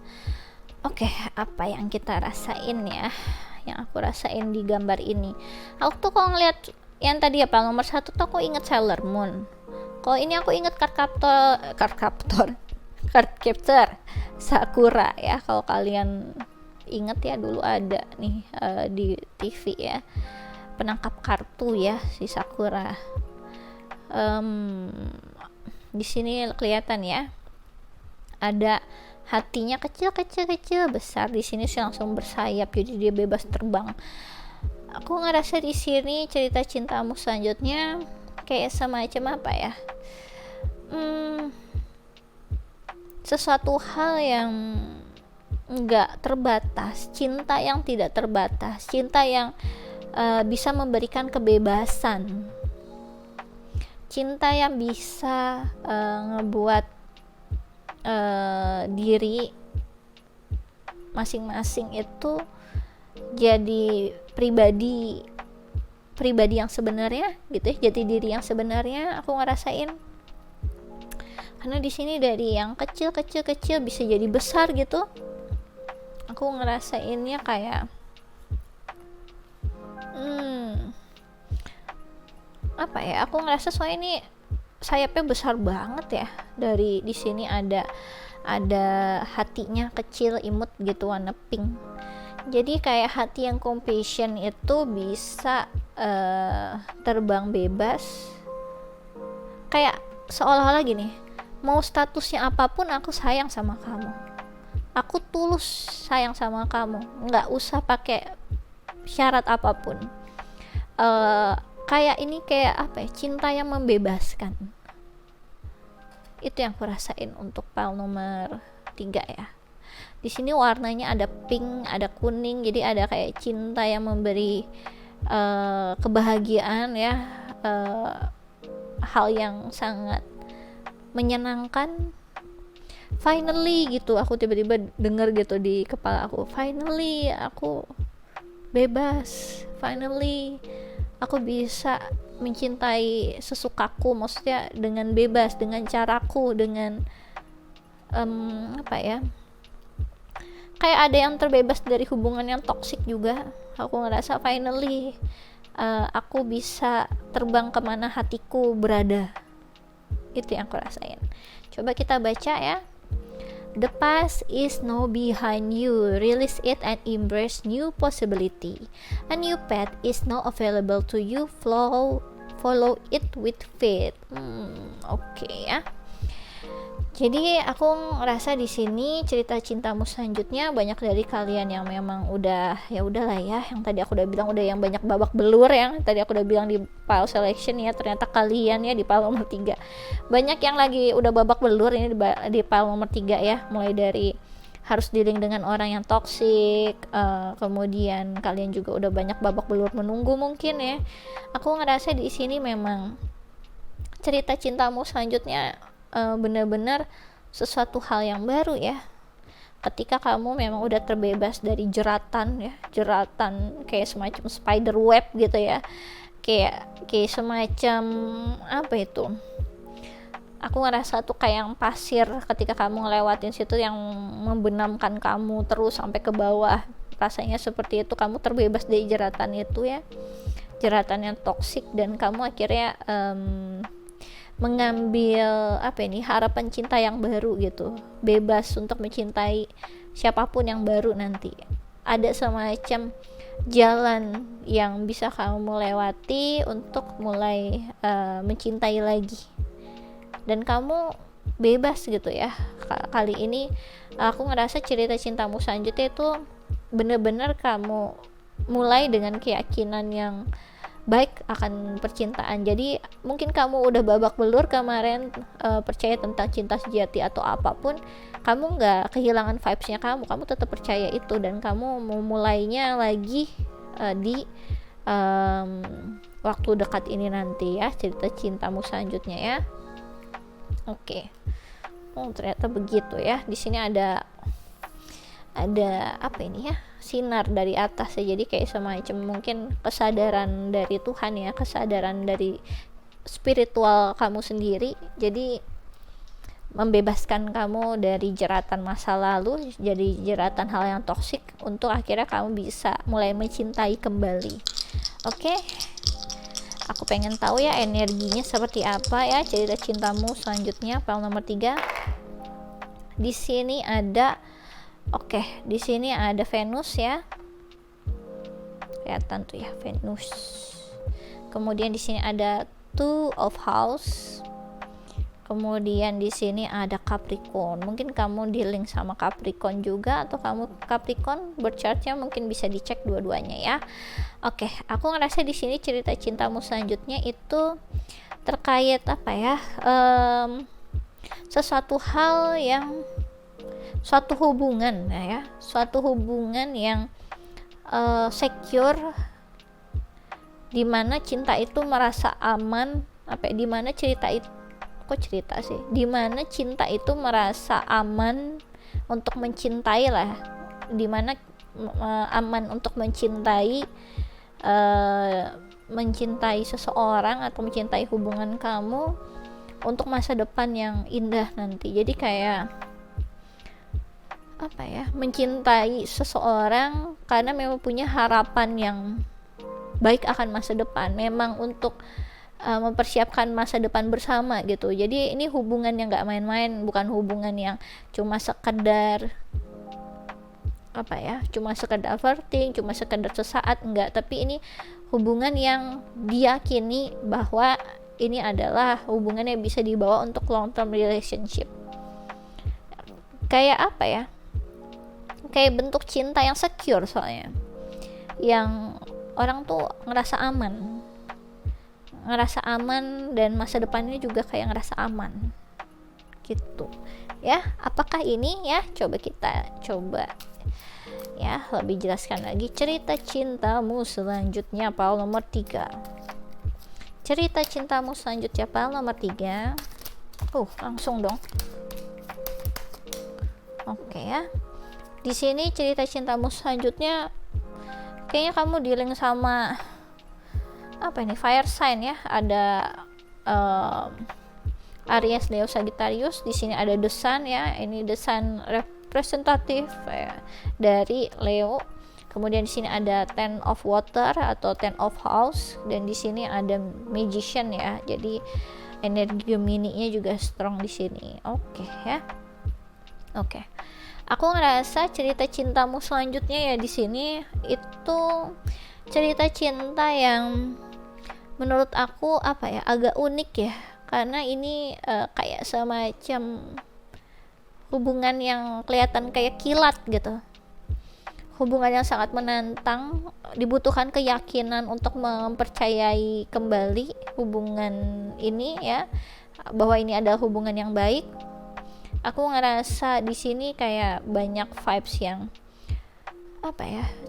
Oke, apa yang kita rasain ya? Yang aku rasain di gambar ini. Aku tuh kalau ngeliat yang tadi ya file nomor 1 tuh aku inget Sailor Moon. Kalau ini aku inget card captor Sakura ya. Kalau kalian inget ya, dulu ada nih di TV ya, penangkap kartu ya si Sakura. Di sini kelihatan ya, ada hatinya kecil besar. Di sini sih langsung bersayap, jadi dia bebas terbang. Aku ngerasa di sini cerita cintamu selanjutnya kayak semacam apa ya, sesuatu hal yang nggak terbatas, cinta yang tidak terbatas, cinta yang bisa memberikan kebebasan, cinta yang bisa ngebuat diri masing-masing itu jadi pribadi yang sebenarnya gitu ya, jadi diri yang sebenarnya. Aku ngerasain karena di sini dari yang kecil bisa jadi besar gitu. Aku ngerasainnya kayak apa ya, aku ngerasa soalnya ini sayapnya besar banget ya. Dari di sini ada hatinya kecil imut gitu, warna pink. Jadi kayak hati yang compassion itu bisa terbang bebas, kayak seolah-olah gini, mau statusnya apapun aku sayang sama kamu, aku tulus sayang sama kamu, nggak usah pakai syarat apapun. Kayak ini kayak apa ya, cinta yang membebaskan. Itu yang aku rasain untuk file nomor 3 ya. Di sini warnanya ada pink, ada kuning, jadi ada kayak cinta yang memberi kebahagiaan ya, hal yang sangat menyenangkan. Finally gitu, aku tiba-tiba dengar gitu di kepala aku, finally aku bebas, finally aku bisa mencintai sesukaku, maksudnya dengan bebas, dengan caraku, dengan apa ya, kayak ada yang terbebas dari hubungan yang toksik juga. Aku ngerasa finally aku bisa terbang kemana hatiku berada. Itu yang aku rasain. Coba kita baca ya. The past is now behind you. Release it and embrace new possibility. A new path is now available to you. Follow it with faith. Oke ya. Jadi aku ngerasa di sini cerita cintamu selanjutnya banyak dari kalian yang memang udah ya udahlah ya, yang tadi aku udah bilang udah yang banyak babak belur, yang tadi aku udah bilang di file selection ya, ternyata kalian ya di file nomor 3 banyak yang lagi udah babak belur ini di file nomor 3 ya, mulai dari harus dealing dengan orang yang toksik, kemudian kalian juga udah banyak babak belur menunggu mungkin ya. Aku ngerasa di sini memang cerita cintamu selanjutnya benar-benar sesuatu hal yang baru ya, ketika kamu memang udah terbebas dari jeratan kayak semacam spider web gitu ya, kayak semacam apa itu, aku ngerasa tuh kayak yang pasir, ketika kamu ngelewatin situ yang membenamkan kamu terus sampai ke bawah, rasanya seperti itu, kamu terbebas dari jeratan itu ya, jeratan yang toksik, dan kamu akhirnya mengambil apa ini, harapan cinta yang baru gitu, bebas untuk mencintai siapapun yang baru nanti. Ada semacam jalan yang bisa kamu lewati untuk mulai mencintai lagi, dan kamu bebas gitu ya. Kali ini aku ngerasa cerita cintamu selanjutnya itu bener-bener kamu mulai dengan keyakinan yang baik akan percintaan. Jadi mungkin kamu udah babak belur kemarin, percaya tentang cinta sejati atau apapun, kamu nggak kehilangan vibesnya, kamu tetap percaya itu, dan kamu mau mulainya lagi di waktu dekat ini nanti ya, cerita cintamu selanjutnya ya. Oke. Ternyata begitu ya. Di sini ada apa ini ya, sinar dari atas ya, jadi kayak semacam mungkin kesadaran dari Tuhan ya, kesadaran dari spiritual kamu sendiri, jadi membebaskan kamu dari jeratan masa lalu, jadi jeratan hal yang toksik, untuk akhirnya kamu bisa mulai mencintai kembali. Oke, aku pengen tahu ya energinya seperti apa ya cerita cintamu selanjutnya, file nomor 3. Di sini ada di sini ada Venus ya, kelihatan tuh ya Venus. Kemudian di sini ada Two of House. Kemudian di sini ada Capricorn. Mungkin kamu di-link sama Capricorn juga, atau kamu Capricorn berchartnya mungkin bisa dicek dua-duanya ya. Oke, aku ngerasa di sini cerita cintamu selanjutnya itu terkait apa ya? Sesuatu hal yang suatu hubungan ya, suatu hubungan yang secure, dimana cinta itu merasa aman, dimana dimana cinta itu merasa aman untuk mencintai lah, dimana aman untuk mencintai seseorang atau mencintai hubungan kamu untuk masa depan yang indah nanti. Jadi kayak mencintai seseorang karena memang punya harapan yang baik akan masa depan, memang untuk mempersiapkan masa depan bersama gitu. Jadi ini hubungan yang gak main-main, bukan hubungan yang cuma sekedar cuma sekedar flirting, cuma sekedar sesaat, enggak, tapi ini hubungan yang diyakini bahwa ini adalah hubungan yang bisa dibawa untuk long term relationship. Kayak kayak bentuk cinta yang secure, soalnya yang orang tuh ngerasa aman dan masa depannya juga kayak ngerasa aman gitu ya. Apakah ini ya, coba ya lebih jelaskan lagi cerita cintamu selanjutnya, file nomor 3. Cerita cintamu selanjutnya, file nomor 3. Langsung dong. Oke ya, di sini cerita cintamu selanjutnya kayaknya kamu di-link sama fire sign ya. Ada Aries, Leo, Sagittarius. Di sini ada The Sun ya. Ini The Sun representatif dari Leo. Kemudian di sini ada Ten of Water atau Ten of House, dan di sini ada Magician ya. Jadi energi Gemini-nya juga strong di sini. Oke ya. Oke. Aku ngerasa cerita cintamu selanjutnya ya di sini itu cerita cinta yang menurut aku agak unik ya, karena ini kayak semacam hubungan yang kelihatan kayak kilat gitu, hubungan yang sangat menantang, dibutuhkan keyakinan untuk mempercayai kembali hubungan ini ya, bahwa ini adalah hubungan yang baik. Aku ngerasa di sini kayak banyak vibes yang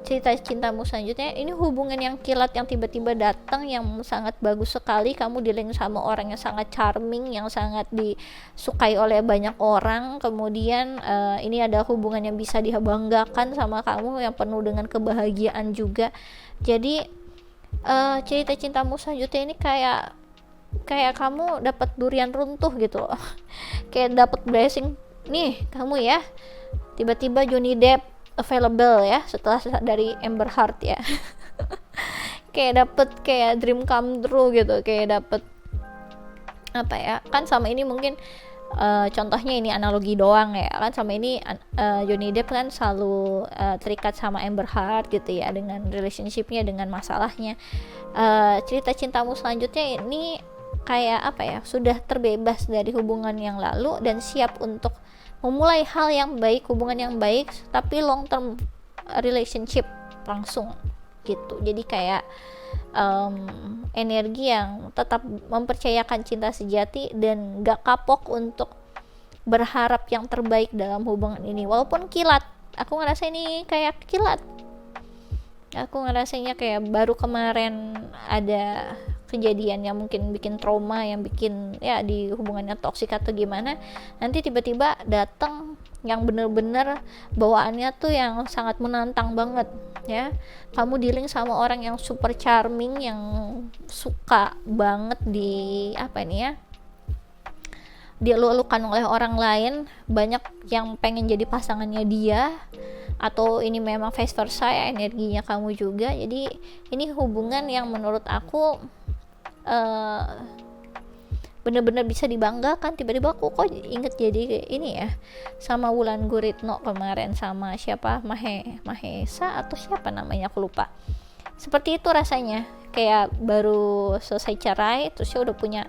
cerita cintamu selanjutnya ini hubungan yang kilat, yang tiba-tiba datang, yang sangat bagus sekali. Kamu di-link sama orang yang sangat charming, yang sangat disukai oleh banyak orang. Kemudian ini adalah hubungan yang bisa dibanggakan sama kamu, yang penuh dengan kebahagiaan juga. Jadi cerita cintamu selanjutnya ini kayak kamu dapat durian runtuh gitu loh. Kayak dapat blessing nih kamu ya, tiba-tiba Johnny Depp available ya setelah dari Amber Heard ya. Kayak dapet kayak dream come true gitu, kayak dapet kan sama ini mungkin contohnya ini analogi doang ya kan, sama ini Johnny Depp kan selalu terikat sama Amber Heard gitu ya, dengan relationshipnya, dengan masalahnya. Cerita cintamu selanjutnya ini kayak sudah terbebas dari hubungan yang lalu dan siap untuk memulai hal yang baik, hubungan yang baik, tapi long term relationship langsung gitu. Jadi kayak energi yang tetap mempercayakan cinta sejati dan gak kapok untuk berharap yang terbaik dalam hubungan ini, walaupun kilat. Aku ngerasa ini kayak kilat. Aku ngerasanya kayak baru kemarin ada kejadian yang mungkin bikin trauma, yang bikin ya di hubungannya toksik atau gimana, nanti tiba-tiba datang yang bener-bener bawaannya tuh yang sangat menantang banget ya. Kamu dealing sama orang yang super charming, yang suka banget di apa ini ya, dieluk-elukan oleh orang lain, banyak yang pengen jadi pasangannya dia, atau ini memang vice versa ya, energinya kamu juga. Jadi ini hubungan yang menurut aku bener-bener bisa dibanggakan. Tiba-tiba aku kok inget jadi ini ya, sama Wulan Guritno kemarin, sama siapa, Mahesa atau siapa namanya, aku lupa. Seperti itu rasanya, kayak baru selesai cerai terus ya udah punya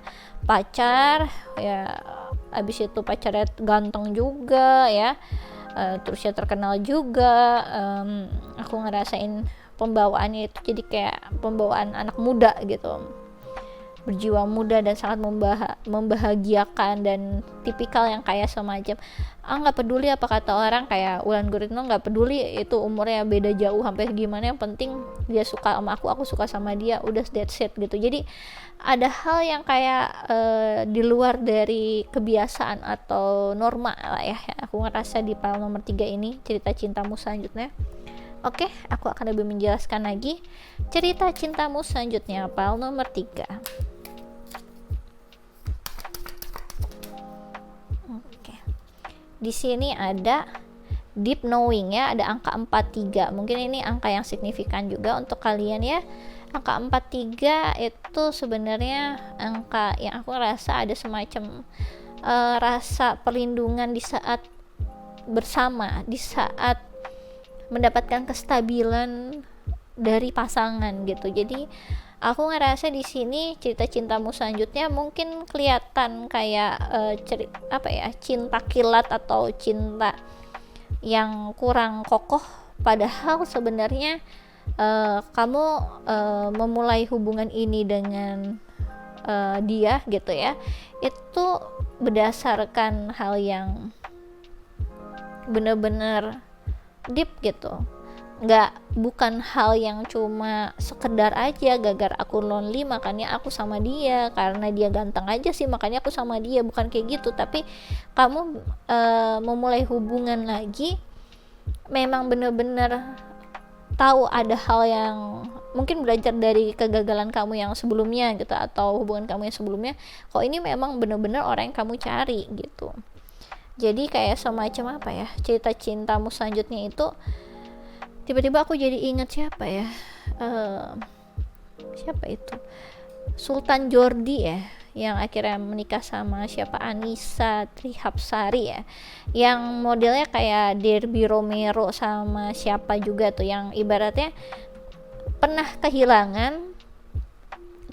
pacar ya, abis itu pacarnya ganteng juga ya, terus ya terkenal juga. Aku ngerasain pembawaannya itu jadi kayak pembawaan anak muda gitu, berjiwa muda dan sangat membahagiakan, dan tipikal yang kayak semacam nggak peduli apa kata orang, kayak Wulan Guritno nggak peduli itu umurnya beda jauh sampai gimana, yang penting dia suka sama aku suka sama dia, udah that's it gitu. Jadi ada hal yang kayak di luar dari kebiasaan atau norma lah ya, aku ngerasa di file nomor 3 ini, cerita cintamu selanjutnya. Oke, aku akan lebih menjelaskan lagi cerita cintamu selanjutnya, file nomor 3. Di sini ada deep knowing ya, ada angka 43. Mungkin ini angka yang signifikan juga untuk kalian ya. Angka 43 itu sebenarnya angka yang aku rasa ada semacam rasa perlindungan di saat bersama, di saat mendapatkan kestabilan dari pasangan gitu. Jadi aku ngerasa di sini cerita cintamu selanjutnya mungkin kelihatan kayak cinta kilat atau cinta yang kurang kokoh, padahal sebenarnya kamu memulai hubungan ini dengan dia gitu ya, itu berdasarkan hal yang benar-benar deep gitu, bukan hal yang cuma sekedar aja gagar aku lonely makanya aku sama dia, karena dia ganteng aja sih makanya aku sama dia, bukan kayak gitu. Tapi kamu memulai hubungan lagi memang bener-bener tahu ada hal yang mungkin belajar dari kegagalan kamu yang sebelumnya gitu, atau hubungan kamu yang sebelumnya, kok ini memang bener-bener orang yang kamu cari gitu. Jadi kayak semacam apa ya, cerita cintamu selanjutnya itu tiba-tiba aku jadi ingat siapa ya, siapa itu, Sultan Jordi ya, yang akhirnya menikah sama siapa, Annisa Trihapsari ya, yang modelnya kayak Derby Romero sama siapa juga tuh, yang ibaratnya pernah kehilangan,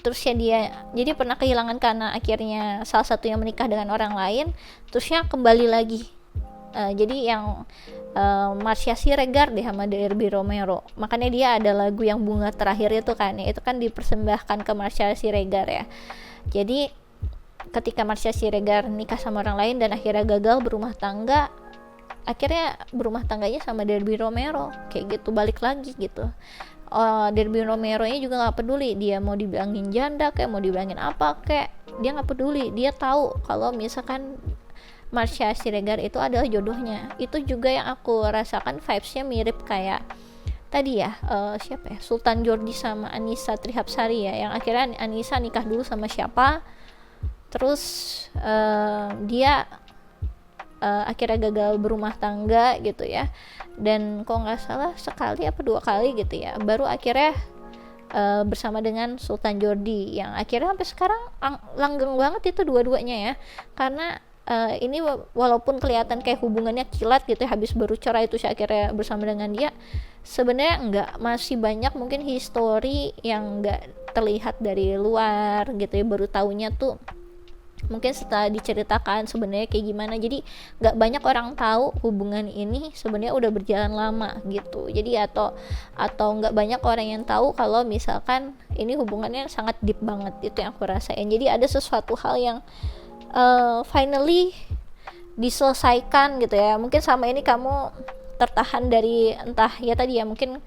terus ya dia jadi pernah kehilangan karena akhirnya salah satunya menikah dengan orang lain, terusnya kembali lagi. Jadi yang Marcia Siregar deh sama Derby Romero, makanya dia ada lagu yang bunga terakhir itu kan ya, itu kan dipersembahkan ke Marcia Siregar ya. Jadi ketika Marcia Siregar nikah sama orang lain dan akhirnya gagal berumah tangga, akhirnya berumah tangganya sama Derby Romero kayak gitu, balik lagi gitu. Derby Romero nya juga nggak peduli dia mau dibilangin janda kayak mau dibilangin apa kayak, dia nggak peduli, dia tahu kalau misalkan Marcia Siregar itu adalah jodohnya. Itu juga yang aku rasakan vibesnya mirip kayak tadi ya, siapa ya, Sultan Jordi sama Annisa Trihapsari ya, yang akhirnya Annisa nikah dulu sama siapa, terus dia akhirnya gagal berumah tangga gitu ya, dan kok nggak salah sekali apa 2 kali gitu ya, baru akhirnya bersama dengan Sultan Jordi, yang akhirnya sampai sekarang langgeng banget itu dua-duanya ya. Karena ini walaupun kelihatan kayak hubungannya kilat gitu ya, habis baru cerai terus akhirnya bersama dengan dia, sebenarnya enggak, masih banyak mungkin history yang enggak terlihat dari luar gitu ya, baru taunya tuh mungkin setelah diceritakan sebenarnya kayak gimana. Jadi nggak banyak orang tahu hubungan ini sebenarnya udah berjalan lama gitu. Jadi atau nggak banyak orang yang tahu kalau misalkan ini hubungannya sangat deep banget, itu yang aku rasain. Jadi ada sesuatu hal yang finally diselesaikan gitu ya. Mungkin sama ini kamu tertahan dari entah ya tadi ya, mungkin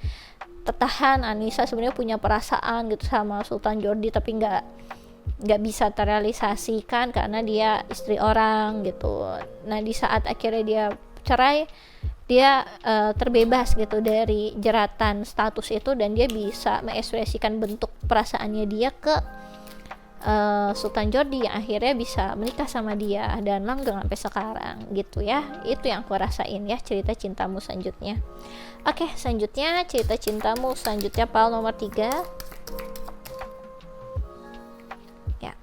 tertahan, Annisa sebenarnya punya perasaan gitu sama Sultan Jordi tapi nggak bisa terrealisasikan karena dia istri orang gitu. Nah di saat akhirnya dia cerai, dia terbebas gitu dari jeratan status itu, dan dia bisa mengekspresikan bentuk perasaannya dia ke Sultan Jordi, yang akhirnya bisa menikah sama dia dan langgeng sampai sekarang gitu ya. Itu yang aku rasain ya, cerita cintamu selanjutnya. Oke, selanjutnya cerita cintamu selanjutnya pile nomor 3 ya.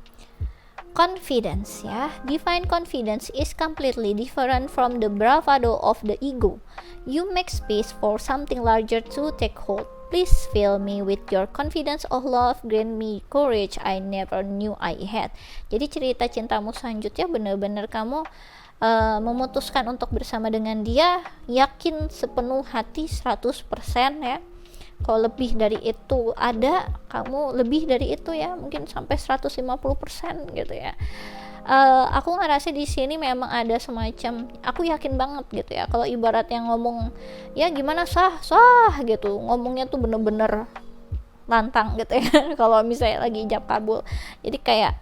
Confidence ya. Divine confidence is completely different from the bravado of the ego. You make space for something larger to take hold. Please fill me with your confidence, oh love, grant me courage I never knew I had. Jadi cerita cintamu selanjutnya benar-benar kamu memutuskan untuk bersama dengan dia, yakin sepenuh hati 100% ya. Kalau lebih dari itu ada, kamu lebih dari itu ya, mungkin sampai 150% gitu ya. Aku ngerasa di sini memang ada semacam, aku yakin banget gitu ya, kalau ibarat yang ngomong ya gimana sah gitu, ngomongnya tuh bener-bener lantang gitu ya kalau misalnya lagi ijab kabul. Jadi kayak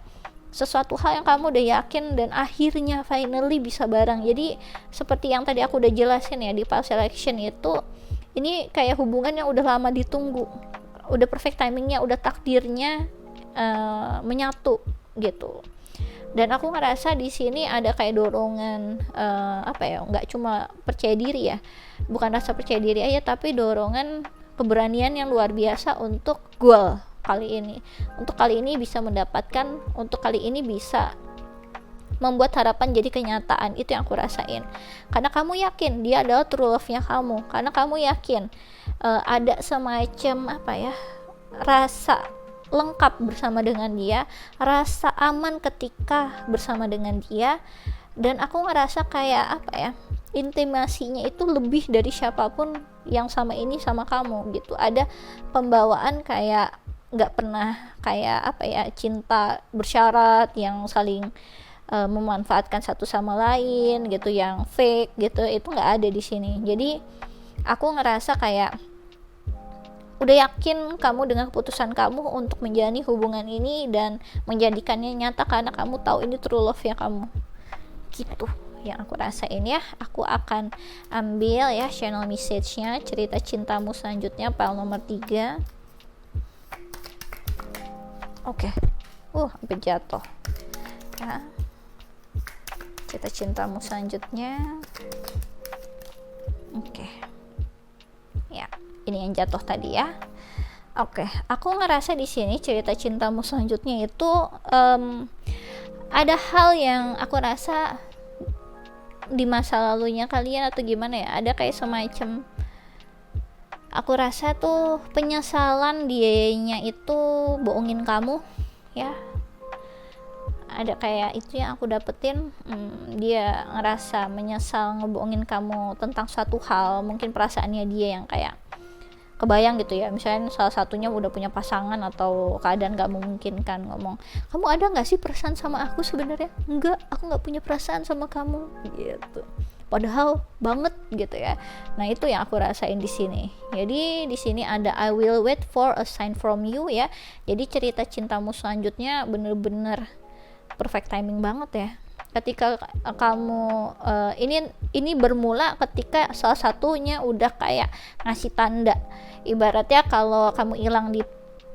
sesuatu hal yang kamu udah yakin dan akhirnya finally bisa bareng. Jadi seperti yang tadi aku udah jelasin ya di past selection itu, ini kayak hubungan yang udah lama ditunggu, udah perfect timingnya, udah takdirnya menyatu gitu. Dan aku ngerasa di sini ada kayak dorongan nggak cuma percaya diri ya, bukan rasa percaya diri aja, tapi dorongan keberanian yang luar biasa untuk goal kali ini, untuk kali ini bisa mendapatkan, untuk kali ini bisa membuat harapan jadi kenyataan. Itu yang aku rasain, karena kamu yakin dia adalah true love-nya kamu, karena kamu yakin ada semacam rasa lengkap bersama dengan dia, rasa aman ketika bersama dengan dia. Dan aku ngerasa kayak intimasinya itu lebih dari siapapun yang sama ini sama kamu gitu. Ada pembawaan kayak nggak pernah kayak cinta bersyarat yang saling memanfaatkan satu sama lain gitu, yang fake gitu, itu nggak ada di sini. Jadi aku ngerasa kayak udah yakin kamu dengan keputusan kamu untuk menjalani hubungan ini dan menjadikannya nyata, karena kamu tahu ini true love ya kamu gitu yang aku rasain ya. Aku akan ambil ya channel message-nya cerita cintamu selanjutnya pile nomor 3. Oke. Hampir jatuh ya. Cerita cintamu selanjutnya. Oke. Ya, ini yang jatuh tadi ya. Oke, aku ngerasa di sini cerita cintamu selanjutnya itu ada hal yang aku rasa di masa lalunya kalian atau gimana ya, ada kayak semacam, aku rasa tuh penyesalan dianya itu bohongin kamu ya. Ada kayak itu yang aku dapetin, dia ngerasa menyesal ngebohongin kamu tentang satu hal, mungkin perasaannya dia yang kayak kebayang gitu ya, misalnya salah satunya udah punya pasangan atau keadaan gak memungkinkan, ngomong, kamu ada gak sih perasaan sama aku? Sebenarnya enggak, aku gak punya perasaan sama kamu gitu, padahal banget gitu ya. Nah itu yang aku rasain di sini. Jadi di sini ada I will wait for a sign from you ya. Jadi cerita cintamu selanjutnya bener-bener perfect timing banget ya. Ketika kamu ini bermula ketika salah satunya udah kayak ngasih tanda, ibaratnya kalau kamu hilang di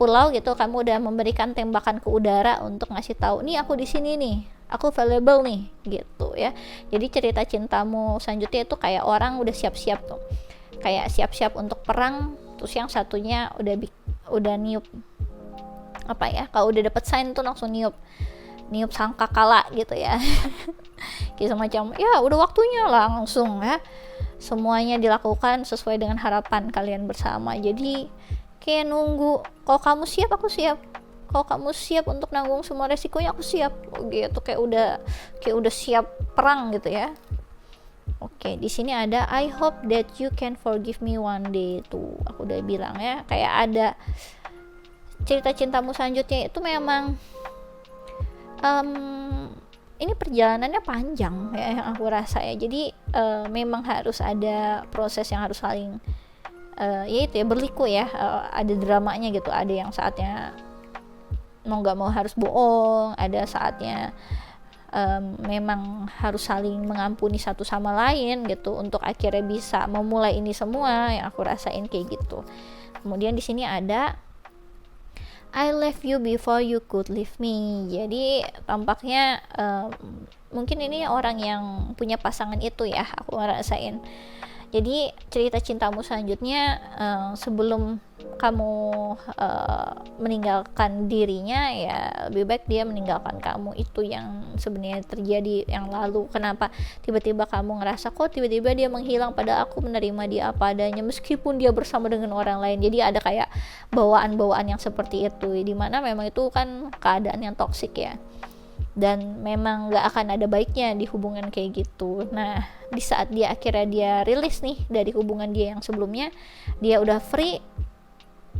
pulau gitu, kamu udah memberikan tembakan ke udara untuk ngasih tahu, nih aku di sini nih, aku available nih gitu ya. Jadi cerita cintamu selanjutnya itu kayak orang udah siap-siap tuh, kayak siap-siap untuk perang, terus yang satunya udah niup kalau udah dapet sign tuh langsung niup sangkakala gitu ya. Kayak semacam ya udah waktunya langsung ya, semuanya dilakukan sesuai dengan harapan kalian bersama. Jadi kayak nunggu, kalau kamu siap aku siap, kalau kamu siap untuk nanggung semua resikonya aku siap gitu, kayak udah siap perang gitu ya. Oke, di sini ada I hope that you can forgive me one day. Tuh aku udah bilang ya, kayak ada cerita cintamu selanjutnya itu memang ini perjalanannya panjang ya yang aku rasa ya. Jadi memang harus ada proses yang harus saling berliku ya, ada dramanya gitu, ada yang saatnya mau nggak mau harus bohong, ada saatnya memang harus saling mengampuni satu sama lain gitu untuk akhirnya bisa memulai ini semua, yang aku rasain kayak gitu. Kemudian di sini ada I left you before you could leave me. Jadi tampaknya mungkin ini orang yang punya pasangan itu ya, aku ngerasain. Jadi cerita cintamu selanjutnya sebelum kamu meninggalkan dirinya, ya lebih baik dia meninggalkan kamu. Itu yang sebenarnya terjadi yang lalu. Kenapa tiba-tiba kamu ngerasa kok tiba-tiba dia menghilang, padahal aku menerima dia apa adanya meskipun dia bersama dengan orang lain. Jadi ada kayak bawaan-bawaan yang seperti itu, dimana memang itu kan keadaan yang toksik ya, dan memang gak akan ada baiknya di hubungan kayak gitu. Nah, di saat dia akhirnya dia rilis nih dari hubungan dia yang sebelumnya, dia udah free,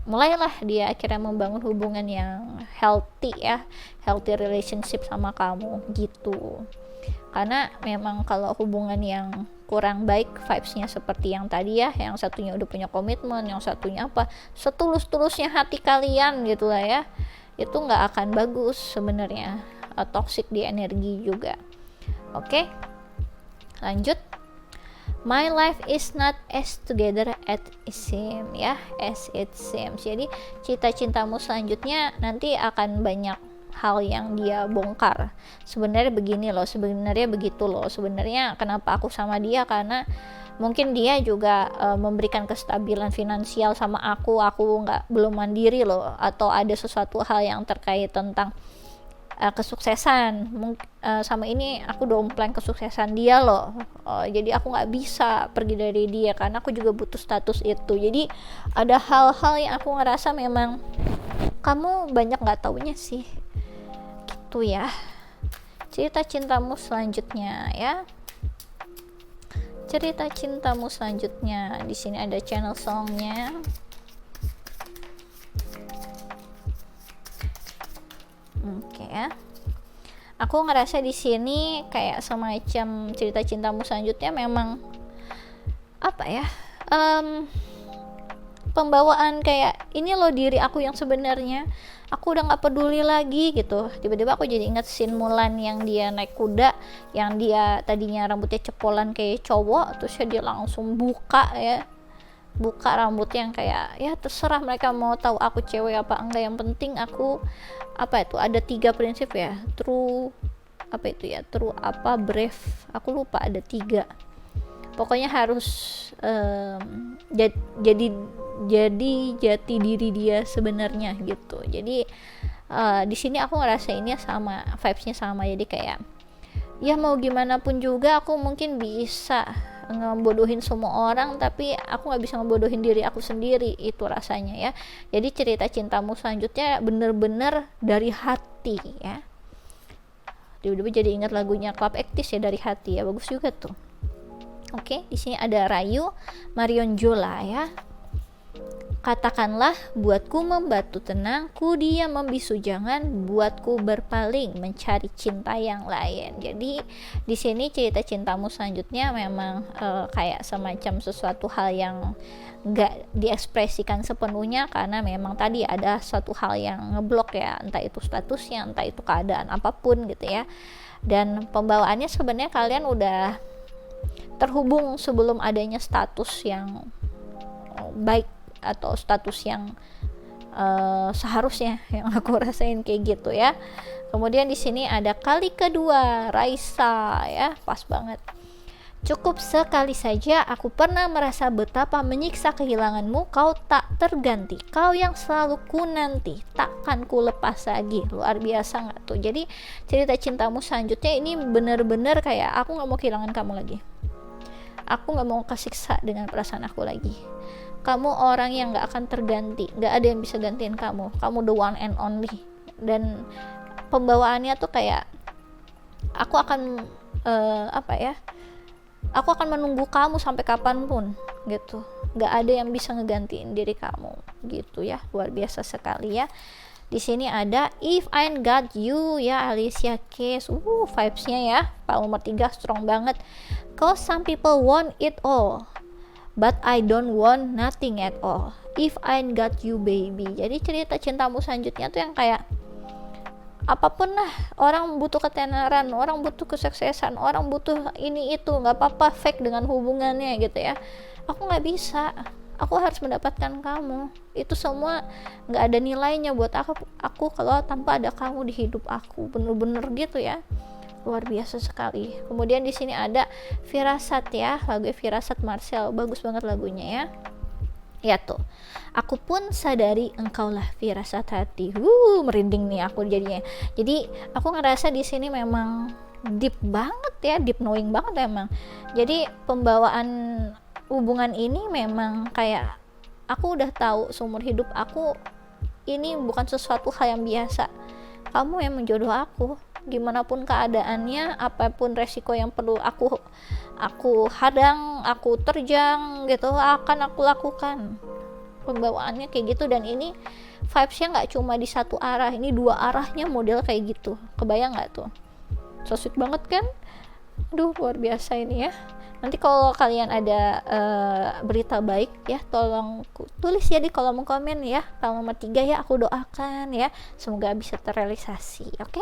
mulailah dia akhirnya membangun hubungan yang healthy ya, healthy relationship sama kamu gitu. Karena memang kalau hubungan yang kurang baik vibes-nya seperti yang tadi ya, yang satunya udah punya komitmen, yang satunya apa, setulus-tulusnya hati kalian gitu lah ya, itu gak akan bagus sebenarnya, toxic di energi juga. Oke, lanjut. My life is not as together as it seems ya, as it seems. Jadi cerita cintamu selanjutnya nanti akan banyak hal yang dia bongkar. Sebenarnya begini loh, sebenarnya begitu loh. Sebenarnya kenapa aku sama dia, karena mungkin dia juga memberikan kestabilan finansial sama aku belum mandiri loh, atau ada sesuatu hal yang terkait tentang kesuksesan. Sama ini aku dompleng kesuksesan dia loh, jadi aku nggak bisa pergi dari dia karena aku juga butuh status itu. Jadi ada hal-hal yang aku ngerasa memang kamu banyak nggak taunya sih gitu ya. Cerita cintamu selanjutnya ya, cerita cintamu selanjutnya di sini ada channel songnya. Oke ya. Aku ngerasa di sini kayak semacam cerita cintamu selanjutnya memang apa ya? Pembawaan kayak ini loh diri aku yang sebenarnya. Aku udah nggak peduli lagi gitu. Tiba-tiba aku jadi ingat scene Mulan yang dia naik kuda, yang dia tadinya rambutnya cepolan kayak cowok, terus dia langsung buka rambut yang kayak ya terserah mereka mau tahu aku cewek apa enggak, yang penting aku apa itu ada 3 prinsip ya, true brave, aku lupa ada 3, pokoknya harus jadi jati diri dia sebenarnya gitu. Jadi di sini aku ngerasainnya sama, vibesnya sama. Jadi kayak ya mau gimana pun juga aku mungkin bisa ngebodohin semua orang, tapi aku nggak bisa ngebodohin diri aku sendiri, itu rasanya ya. Jadi cerita cintamu selanjutnya bener-bener dari hati ya. Tiba-tiba jadi ingat lagunya Club Actis ya, dari hati ya, bagus juga tuh. Oke, di sini ada Rayu Marion Jola ya. Katakanlah buatku membatu tenang, ku diam membisu jangan, buatku berpaling mencari cinta yang lain. Jadi di sini cerita cintamu selanjutnya memang kayak semacam sesuatu hal yang nggak diekspresikan sepenuhnya karena memang tadi ada suatu hal yang ngeblok ya, entah itu statusnya, entah itu keadaan apapun gitu ya. Dan pembawaannya sebenarnya kalian udah terhubung sebelum adanya status yang baik atau status yang seharusnya, yang aku rasain kayak gitu ya. Kemudian di sini ada kali kedua Raisa ya, pas banget. Cukup sekali saja aku pernah merasa betapa menyiksa kehilanganmu, kau tak terganti, kau yang selalu ku nanti, takkan ku lepas lagi. Luar biasa nggak tuh? Jadi cerita cintamu selanjutnya ini bener-bener kayak aku nggak mau kehilangan kamu lagi, aku nggak mau kesiksa dengan perasaan aku lagi. Kamu orang yang gak akan terganti, gak ada yang bisa gantiin kamu the one and only. Dan pembawaannya tuh kayak aku akan aku akan menunggu kamu sampai kapanpun gitu, gak ada yang bisa ngegantiin diri kamu gitu ya. Luar biasa sekali ya. Di sini ada If I Got You ya, Alicia Keys. Vibesnya ya, Pak nomor 3 strong banget. Cause some people want it all, but I don't want nothing at all. If I got you baby. Jadi cerita cintamu selanjutnya tuh yang kayak apapun lah, orang butuh ketenaran, orang butuh kesuksesan, orang butuh ini itu, nggak apa-apa fake dengan hubungannya gitu ya. Aku nggak bisa, aku harus mendapatkan kamu. Itu semua nggak ada nilainya buat aku kalau tanpa ada kamu di hidup aku. Bener-bener gitu ya, luar biasa sekali. Kemudian di sini ada Firasat ya, lagu Firasat Marcel, bagus banget lagunya ya. Ya tuh, aku pun sadari engkaulah firasat hati. Merinding nih aku jadinya. Jadi aku ngerasa di sini memang deep banget ya, deep knowing banget emang. Jadi pembawaan hubungan ini memang kayak aku udah tahu seumur hidup aku ini bukan sesuatu hal yang biasa. Kamu yang menjodoh aku, gimana pun keadaannya, apapun resiko yang perlu aku hadang, aku terjang gitu, akan aku lakukan. Pembawaannya kayak gitu, dan ini vibesnya nggak cuma di satu arah, ini dua arahnya model kayak gitu. Kebayang nggak tuh? So sweet banget kan? Aduh, luar biasa ini ya. Nanti kalau kalian ada berita baik ya, tolong tulis ya di kolom komen ya. Kalau nomor 3 ya, aku doakan ya, semoga bisa terrealisasi. Oke?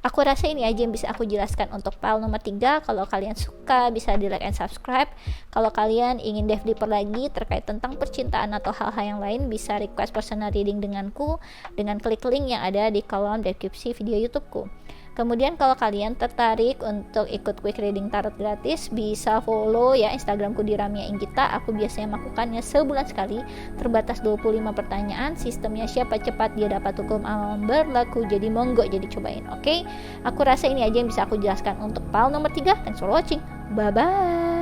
Aku rasa ini aja yang bisa aku jelaskan untuk file nomor 3. Kalau kalian suka bisa di like and subscribe. Kalau kalian ingin dive deeper lagi terkait tentang percintaan atau hal-hal yang lain, bisa request personal reading denganku dengan klik link yang ada di kolom deskripsi video YouTubeku. Kemudian kalau kalian tertarik untuk ikut quick reading tarot gratis, bisa follow ya Instagramku di Ramia Inggita. Aku biasanya melakukannya sebulan sekali, terbatas 25 pertanyaan. Sistemnya siapa cepat dia dapat hukum alam berlaku. Jadi monggo jadi cobain, oke? Aku rasa ini aja yang bisa aku jelaskan untuk file nomor 3. Thanks for watching. Bye bye.